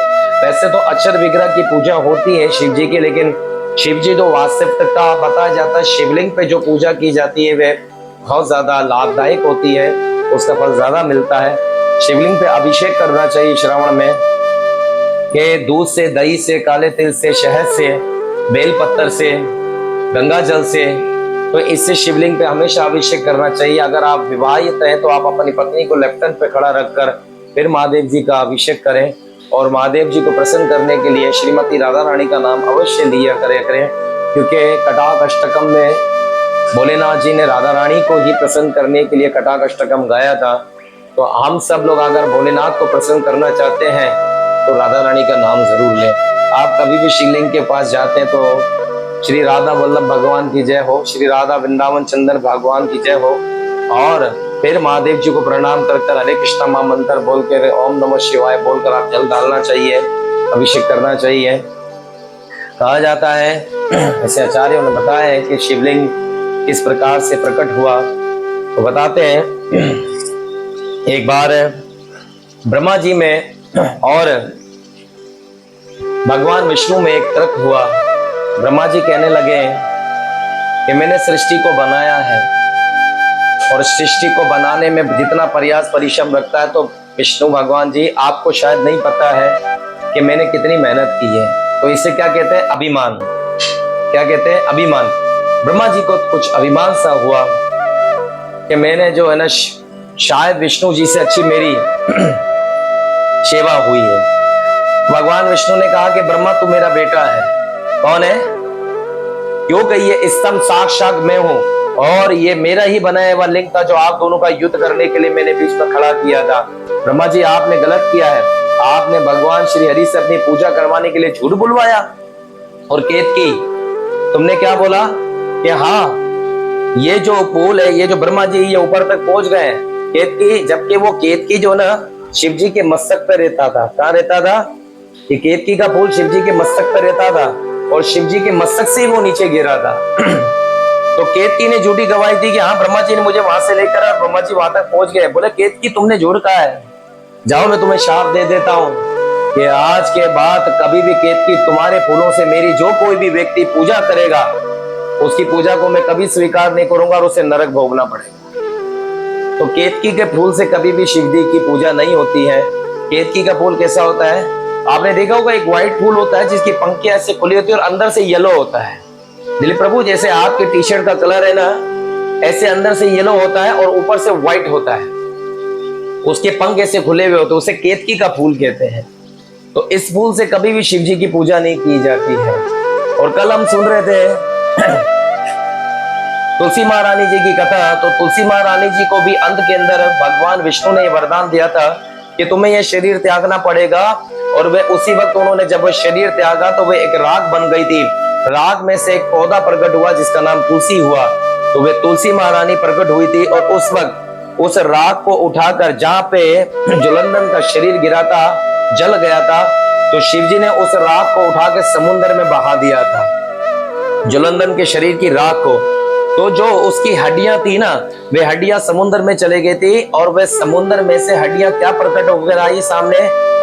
वैसे तो अक्षर विग्रह की पूजा होती है शिव जी की, लेकिन शिव जी तो वास्तविकता बताया जाता है, शिवलिंग पे जो पूजा की जाती है वह बहुत ज्यादा लाभदायक होती है, उसका फल ज्यादा मिलता है। शिवलिंग पे अभिषेक करना चाहिए श्रावण में, के दूध से, दही से, काले तिल से, शहद से, बेल पत्तर से, गंगा जल से। तो इससे शिवलिंग पे हमेशा अभिषेक करना चाहिए। अगर आप विवाहित हैं तो आप अपनी पत्नी को लेफ्टन पे खड़ा रखकर फिर महादेव जी का अभिषेक करें और महादेव जी को प्रसन्न करने के लिए श्रीमती राधा रानी का नाम अवश्य लिया करें, क्योंकि कटाक अष्टकम में भोलेनाथ जी ने राधा रानी को ही प्रसन्न करने के लिए कटाक अष्टकम गाया था। तो हम सब लोग अगर भोलेनाथ को प्रसन्न करना चाहते हैं तो राधा रानी का नाम जरूर लें। आप कभी भी शिवलिंग के पास जाते हैं तो श्री राधा वल्लभ भगवान की जय हो, श्री राधा वृंदावन चंदन भगवान की जय हो, और फिर महादेव जी को प्रणाम कर हरे कृष्णा मां मंत्र बोल कर, ओम नमः शिवाय बोलकर आप जल डालना चाहिए, अभिषेक करना चाहिए। कहा जाता है, ऐसे आचार्यों ने बताया है कि शिवलिंग किस प्रकार से प्रकट हुआ। तो बताते हैं, एक बार ब्रह्मा जी में और भगवान विष्णु में एक तर्क हुआ। ब्रह्मा जी कहने लगे कि मैंने सृष्टि को बनाया है और सृष्टि को बनाने में जितना प्रयास परिश्रम रखता है, तो विष्णु भगवान जी आपको शायद नहीं पता है कि मैंने कितनी मेहनत की है। तो इसे क्या कहते हैं? अभिमान। क्या कहते हैं? अभिमान। ब्रह्मा जी को कुछ अभिमान सा हुआ कि मैंने जो है ना, शायद विष्णु जी से अच्छी मेरी सेवा हुई है। भगवान विष्णु ने कहा कि ब्रह्मा तू मेरा बेटा है। कौन है? क्यों कहिए स्तंभ साक्षात मैं हूं और ये मेरा ही बनाया हुआ लिंग था जो आप दोनों का युद्ध करने के लिए मैंने बीच में खड़ा किया था। ब्रह्मा जी आपने गलत किया है, आपने भगवान श्री हरि से अपनी पूजा करवाने के लिए झूठ बुलवाया और कैद की। तुमने क्या बोला कि हाँ ये जो फूल है, ये जो ब्रह्मा जी ये ऊपर तक पहुंच गए हैं केतकी, जबकि वो केतकी जो ना शिव जी के मस्तक पर रहता था। कहाँ रहता था? ये केतकी का फूल शिव जी के मस्तक पर रहता था और शिव जी के मस्तक से ही वो नीचे गिरा था। तो केतकी ने झूठी गवाही दी कि हाँ ब्रह्मा जी ने मुझे वहां से लेकर आया, ब्रह्मा जी वहां तक पहुंच गए। बोले केतकी तुमने झूठ कहा है, जाओ मैं तुम्हें शाप दे देता हूँ कि आज के बाद कभी भी केतकी तुम्हारे फूलों से मेरी जो कोई भी व्यक्ति पूजा करेगा उसकी पूजा को मैं कभी स्वीकार नहीं करूंगा और उसे नरक भोगना पड़ेगा। तो केतकी के फूल से कभी भी शिव जी की पूजा नहीं होती है। केतकी का फूल कैसा होता है? आपने देखा होगा एक व्हाइट फूल होता है जिसकी पंखियां ऐसे खुली होती है और अंदर से येलो होता है। दिलीप प्रभु जैसे आपके टी शर्ट का कलर है ना, ऐसे अंदर से येलो होता है और ऊपर से व्हाइट होता है, उसके पंख ऐसे खुले हुए होते हैं, उसे केतकी का फूल कहते हैं। तो इस फूल से कभी भी शिव जी की पूजा नहीं की जाती है। और कल हम सुन रहे थे तुलसी महारानी जी की कथा। तो तुलसी महारानी जी को भी अंत के अंदर भगवान विष्णु ने वरदान दिया था कि तुम्हें यह शरीर त्यागना पड़ेगा। और वे उसी वक्त उन्होंने जब वो शरीर त्यागा तो वे एक राख बन गई थी। राख में से एक पौधा प्रकट हुआ जिसका नाम तुलसी हुआ। तो वे तुलसी महारानी प्रकट हुई थी और उस वक्त उस राख को उठाकर जहाँ पे जुलंधन का शरीर गिरा था, जल गया था, तो शिवजी ने उस राख को उठा के समुद्र में बहा दिया था, जुलंधन के शरीर की राख को। तो जो उसकी हड्डियां थी ना, वे हड्डियां समुद्र में चले गई थी और वे समुद्र में से हड्डियां क्या प्रकट होकर आई सामने?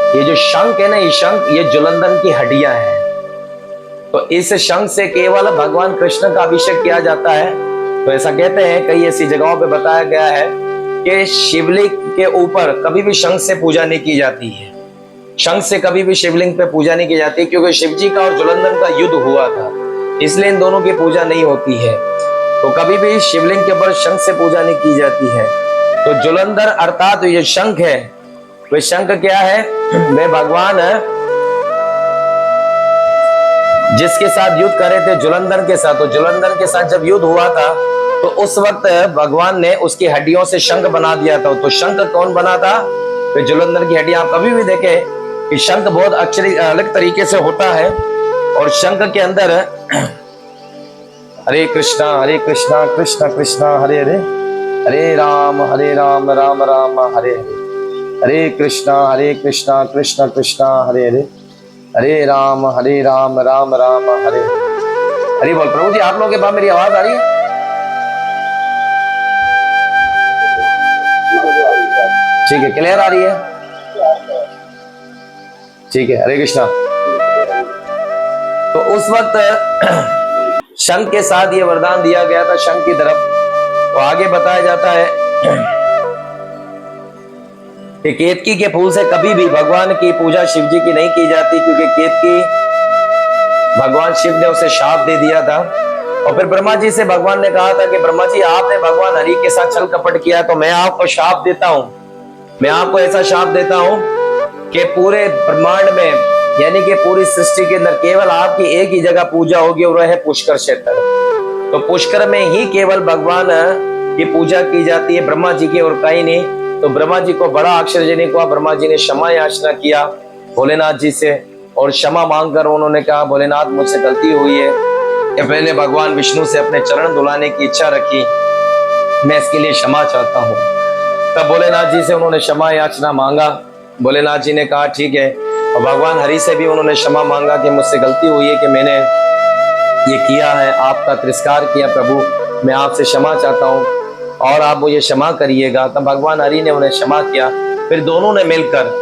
ये जो शंख है ना, ये शंख, ये जुलंधन की हड्डियां हैं। तो इस शंख से केवल भगवान कृष्ण का अभिषेक किया जाता है। तो ऐसा कहते हैं, कई ऐसी जगहों पे बताया गया है कि शिवलिंग के ऊपर कभी भी शंख से पूजा नहीं की जाती है। शंख से कभी भी शिवलिंग पे पूजा नहीं की जाती, क्योंकि शिवजी का और जुलंधन का युद्ध हुआ था, इसलिए इन दोनों की पूजा नहीं होती है। तो कभी भी शिवलिंग के ऊपर शंख से पूजा नहीं की जाती है। तो जुलंधर अर्थात ये शंख है, वे शंख क्या है? वे भगवान जिसके साथ युद्ध करे थे, जुलंधर के साथ। तो जुलंधर के साथ जब युद्ध हुआ था तो उस वक्त भगवान ने उसकी हड्डियों से शंख बना दिया था। तो शंख कौन बना था? तो जुलंधर की हड्डियां। आप कभी भी देखें कि शंख बहुत अलग तरीके से होता है और शंख के अंदर हरे कृष्णा कृष्ण कृष्णा हरे हरे, हरे राम राम राम हरे हरे, हरे कृष्णा कृष्ण कृष्णा हरे हरे, हरे राम राम राम हरे हरे। हरि बोल। प्रभु जी आप लोगों के पास मेरी आवाज आ रही है? ठीक है, क्लियर आ रही है? ठीक है, हरे कृष्णा। तो उस वक्त शंख के साथ ये वरदान दिया गया था शंख की तरफ। तो आगे बताया जाता है कि केतकी के फूल से कभी भी भगवान की पूजा शिव जी की नहीं की जाती, क्योंकि केतकी भगवान शिव ने उसे शाप दे दिया था। और फिर ब्रह्मा जी से भगवान ने कहा था कि ब्रह्मा जी आपने भगवान हरि के साथ छल कपट किया, तो मैं आपको शाप देता हूं, मैं आपको ऐसा शाप देता हूं कि पूरे ब्रह्मांड में, यानी कि पूरी सृष्टि के अंदर केवल आपकी एक ही जगह पूजा होगी और वह है पुष्कर क्षेत्र। तो पुष्कर में ही केवल भगवान की पूजा की जाती है, ब्रह्मा जी की, और कहीं नहीं। तो ब्रह्मा जी को बड़ा आश्चर्यजनक हुआ। ब्रह्मा जी ने क्षमा याचना किया भोलेनाथ जी से और क्षमा मांगकर उन्होंने कहा, भोलेनाथ मुझसे गलती हुई है। कि पहले भगवान विष्णु से अपने चरण धुलाने की इच्छा रखी, मैं इसके लिए क्षमा चाहता हूँ। तब भोलेनाथ जी से उन्होंने क्षमा याचना मांगा। भोलेनाथ जी ने कहा ठीक है। और भगवान हरि से भी उन्होंने क्षमा मांगा कि मुझसे गलती हुई है कि मैंने ये किया है, आपका तिरस्कार किया, प्रभु मैं आपसे क्षमा चाहता हूँ और आप मुझे क्षमा करिएगा। तब भगवान हरि ने उन्हें क्षमा किया। फिर दोनों ने मिलकर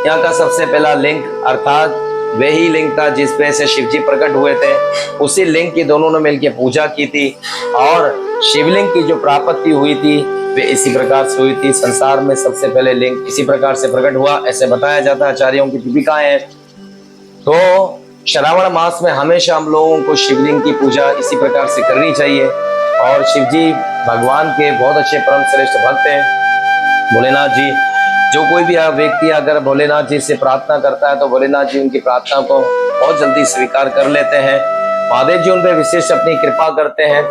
यहाँ का सबसे पहला लिंग, अर्थात वही लिंग था जिस पे से शिव जी प्रकट हुए थे, उसी लिंग की दोनों ने मिलकर पूजा की थी और शिवलिंग की जो प्राप्ति हुई थी वे इसी प्रकार से हुई थी। संसार में सबसे पहले लिंग इसी प्रकार से प्रकट हुआ, ऐसे बताया जाता है, आचार्यों की दीपिकाएं हैं। तो श्रावण मास में हमेशा हम लोगों को शिवलिंग की पूजा इसी प्रकार से करनी चाहिए। और शिव जी भगवान के बहुत अच्छे परम श्रेष्ठ भक्त हैं, भोलेनाथ जी। जो कोई भी व्यक्ति अगर भोलेनाथ जी से प्रार्थना करता है तो भोलेनाथ जी उनकी प्रार्थना को बहुत जल्दी स्वीकार कर लेते हैं। महादेव जी उन पर विशेष अपनी कृपा करते हैं,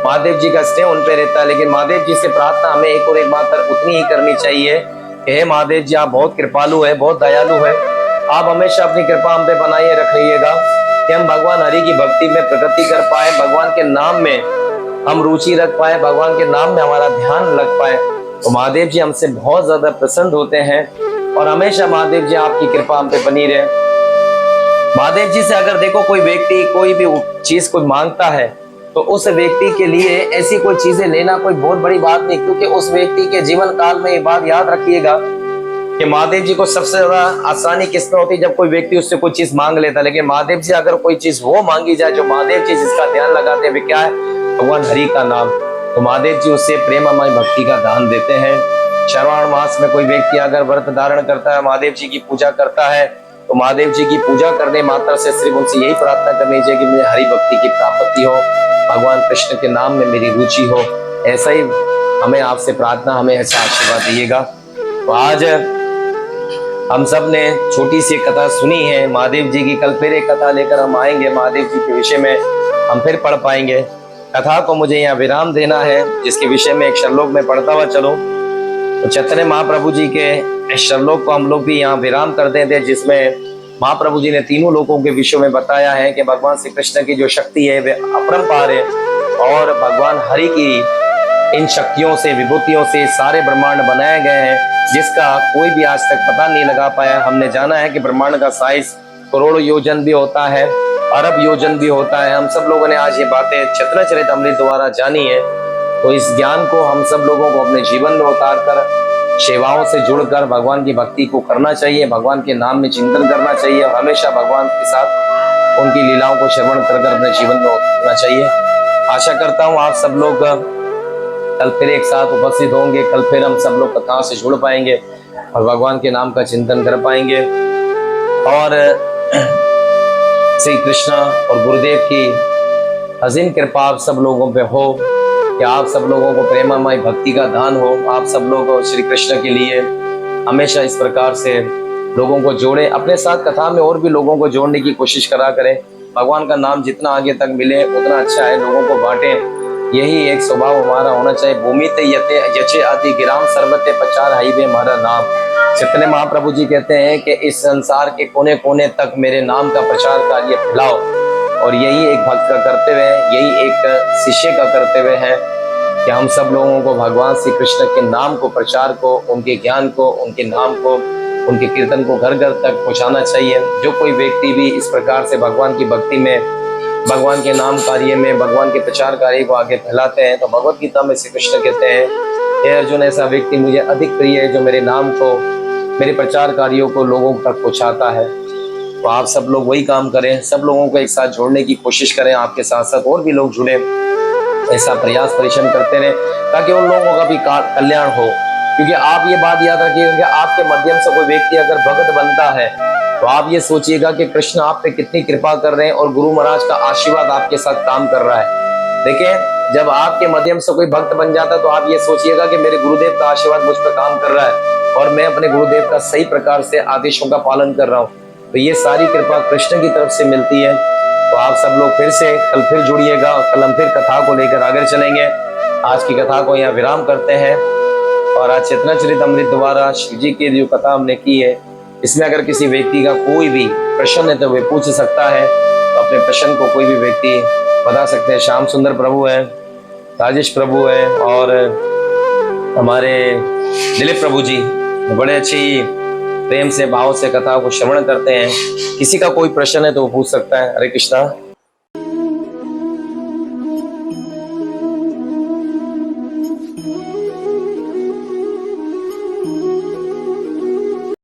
महादेव जी का स्नेह उन पे रहता है। लेकिन महादेव जी से प्रार्थना हमें एक और एक बात उतनी ही करनी चाहिए कि हे महादेव जी आप बहुत कृपालु है, बहुत दयालु है, आप हमेशा अपनी कृपा हम पे बनाए रखिएगा कि हम भगवान हरि की भक्ति में प्रगति कर पाए, भगवान के नाम में हम रुचि रख पाए, भगवान के नाम में हमारा ध्यान लग पाए, तो महादेव जी हमसे बहुत ज्यादा प्रसन्न होते हैं। और हमेशा महादेव जी आपकी कृपा हम पे बनी रहे। महादेव जी से अगर देखो कोई व्यक्ति कोई भी चीज को मांगता है, तो उस व्यक्ति के लिए ऐसी कोई चीजें लेना कोई बहुत बड़ी बात नहीं, क्योंकि उस व्यक्ति के जीवन काल में ये बात याद रखिएगा कि महादेव जी को सबसे ज्यादा आसानी किसमें होती है, जब कोई व्यक्ति उससे कोई चीज मांग लेता है। लेकिन महादेव जी अगर कोई चीज वो मांगी जाए जो महादेव जी जिसका ध्यान लगाते हैं, क्या है? भगवान हरि का नाम। तो महादेव जी उससे प्रेममय भक्ति का दान देते हैं। श्रावण मास में कोई व्यक्ति अगर व्रत धारण करता है, महादेव जी की पूजा करता है, तो महादेव जी की पूजा करने मात्र से सिर्फ उनसे यही प्रार्थना करनी चाहिए कि मुझे हरि भक्ति की प्राप्ति हो, भगवान कृष्ण के नाम में मेरी रुचि हो। ऐसा ही हमें आपसे प्रार्थना, हमें ऐसा आशीर्वाद दिएगा। तो आज हम सब ने छोटी सी कथा सुनी है महादेव जी की। कल फिर एक कथा लेकर हम आएंगे, महादेव जी के विषय में हम फिर पढ़ पाएंगे। कथा को मुझे यहाँ विराम देना है, जिसके विषय में एक श्लोक में पढ़ता हुआ चलो। तो चैतन्य महाप्रभु जी के श्लोक को हम लोग भी यहाँ विराम कर देते हैं, जिसमें महाप्रभु जी ने तीनों लोगों के विषय में बताया है कि भगवान श्री कृष्ण की जो शक्ति है वे अपरंपार है, और भगवान हरि की इन शक्तियों से, विभूतियों से सारे ब्रह्मांड बनाए गए हैं, जिसका कोई भी आज तक पता नहीं लगा पाया। हमने जाना है कि ब्रह्मांड का साइज करोड़ों योजन भी होता है, अरब योजन भी होता है। हम सब लोगों ने आज ये बातें चैतन्यचरितामृत द्वारा जानी है। तो इस ज्ञान को हम सब लोगों को अपने जीवन में उतार कर, सेवाओं से जुड़कर भगवान की भक्ति को करना चाहिए, भगवान के नाम में चिंतन करना चाहिए, और हमेशा भगवान के साथ उनकी लीलाओं को श्रवण कर अपने जीवन में उतारना चाहिए। आशा करता हूँ आप सब लोग कल फिर एक साथ उपस्थित होंगे। कल फिर हम सब लोग कथाओं से जुड़ पाएंगे और भगवान के नाम का चिंतन कर पाएंगे। और श्री कृष्ण और गुरुदेव की असीम कृपा आप सब लोगों पे हो, कि आप सब लोगों को प्रेममय भक्ति का दान हो। आप सब लोग श्री कृष्ण के लिए हमेशा इस प्रकार से लोगों को जोड़े, अपने साथ कथा में और भी लोगों को जोड़ने की कोशिश करा करें। भगवान का नाम जितना आगे तक मिले उतना अच्छा है, लोगों को बांटें। यही एक स्वभाव हमारा होना चाहिए। भूमि ते यते यचे आदि गिराम सर्वते प्रचार हाईवे हमारा नाम। चैतन्य महाप्रभु जी कहते हैं कि इस संसार के कोने कोने तक मेरे नाम का प्रचार कार्य फैलाओ, और यही एक भक्त का कर्तव्य है, यही एक शिष्य का कर्तव्य है कि हम सब लोगों को भगवान श्री कृष्ण के नाम को, प्रचार को, उनके ज्ञान को, उनके नाम को, उनके कीर्तन को घर घर तक पहुंचाना चाहिए। जो कोई व्यक्ति भी इस प्रकार से भगवान की भक्ति में, भगवान के नाम कार्य में, भगवान के प्रचार कार्य को आगे फैलाते हैं, तो भगवत गीता में श्री कृष्ण कहते हैं, हे अर्जुन, ऐसा व्यक्ति मुझे अधिक प्रिय है जो मेरे नाम को, मेरे प्रचार कार्यों को लोगों तक पहुंचाता है। तो आप सब लोग वही काम करें, सब लोगों को एक साथ जोड़ने की कोशिश करें, आपके साथ साथ और भी लोग जुड़े, ऐसा प्रयास परिश्रम करते रहे ताकि उन लोगों का भी कल्याण हो। क्योंकि आप ये बात याद रखिएगा कि आपके माध्यम से कोई व्यक्ति अगर भगत बनता है, तो आप ये सोचिएगा कि कृष्ण आप पे कितनी कृपा कर रहे हैं और गुरु महाराज का आशीर्वाद आपके साथ काम कर रहा है। देखिए, जब आपके माध्यम से कोई भक्त बन जाता है, तो आप ये सोचिएगा कि मेरे गुरुदेव का आशीर्वाद मुझ पर काम कर रहा है और मैं अपने गुरुदेव का सही प्रकार से आदेशों का पालन कर रहा हूँ। तो ये सारी कृपा कृष्ण की तरफ से मिलती है। तो आप सब लोग फिर से कल फिर जुड़िएगा, और कल हम फिर कथा को लेकर आगे चलेंगे। आज की कथा को यहाँ विराम करते हैं। और आज चैतन्यचरितामृत द्वारा शिव जी की जो कथा हमने की है, इसमें अगर किसी व्यक्ति का कोई भी प्रश्न है तो वे पूछ सकता है। तो अपने प्रश्न को कोई भी व्यक्ति बता सकते हैं। श्याम सुंदर प्रभु है, राजेश प्रभु है, और हमारे दिलीप प्रभु जी बड़े अच्छी प्रेम से, भाव से कथा को श्रवण करते हैं। किसी का कोई प्रश्न है तो वो पूछ सकता है। हरे कृष्णा।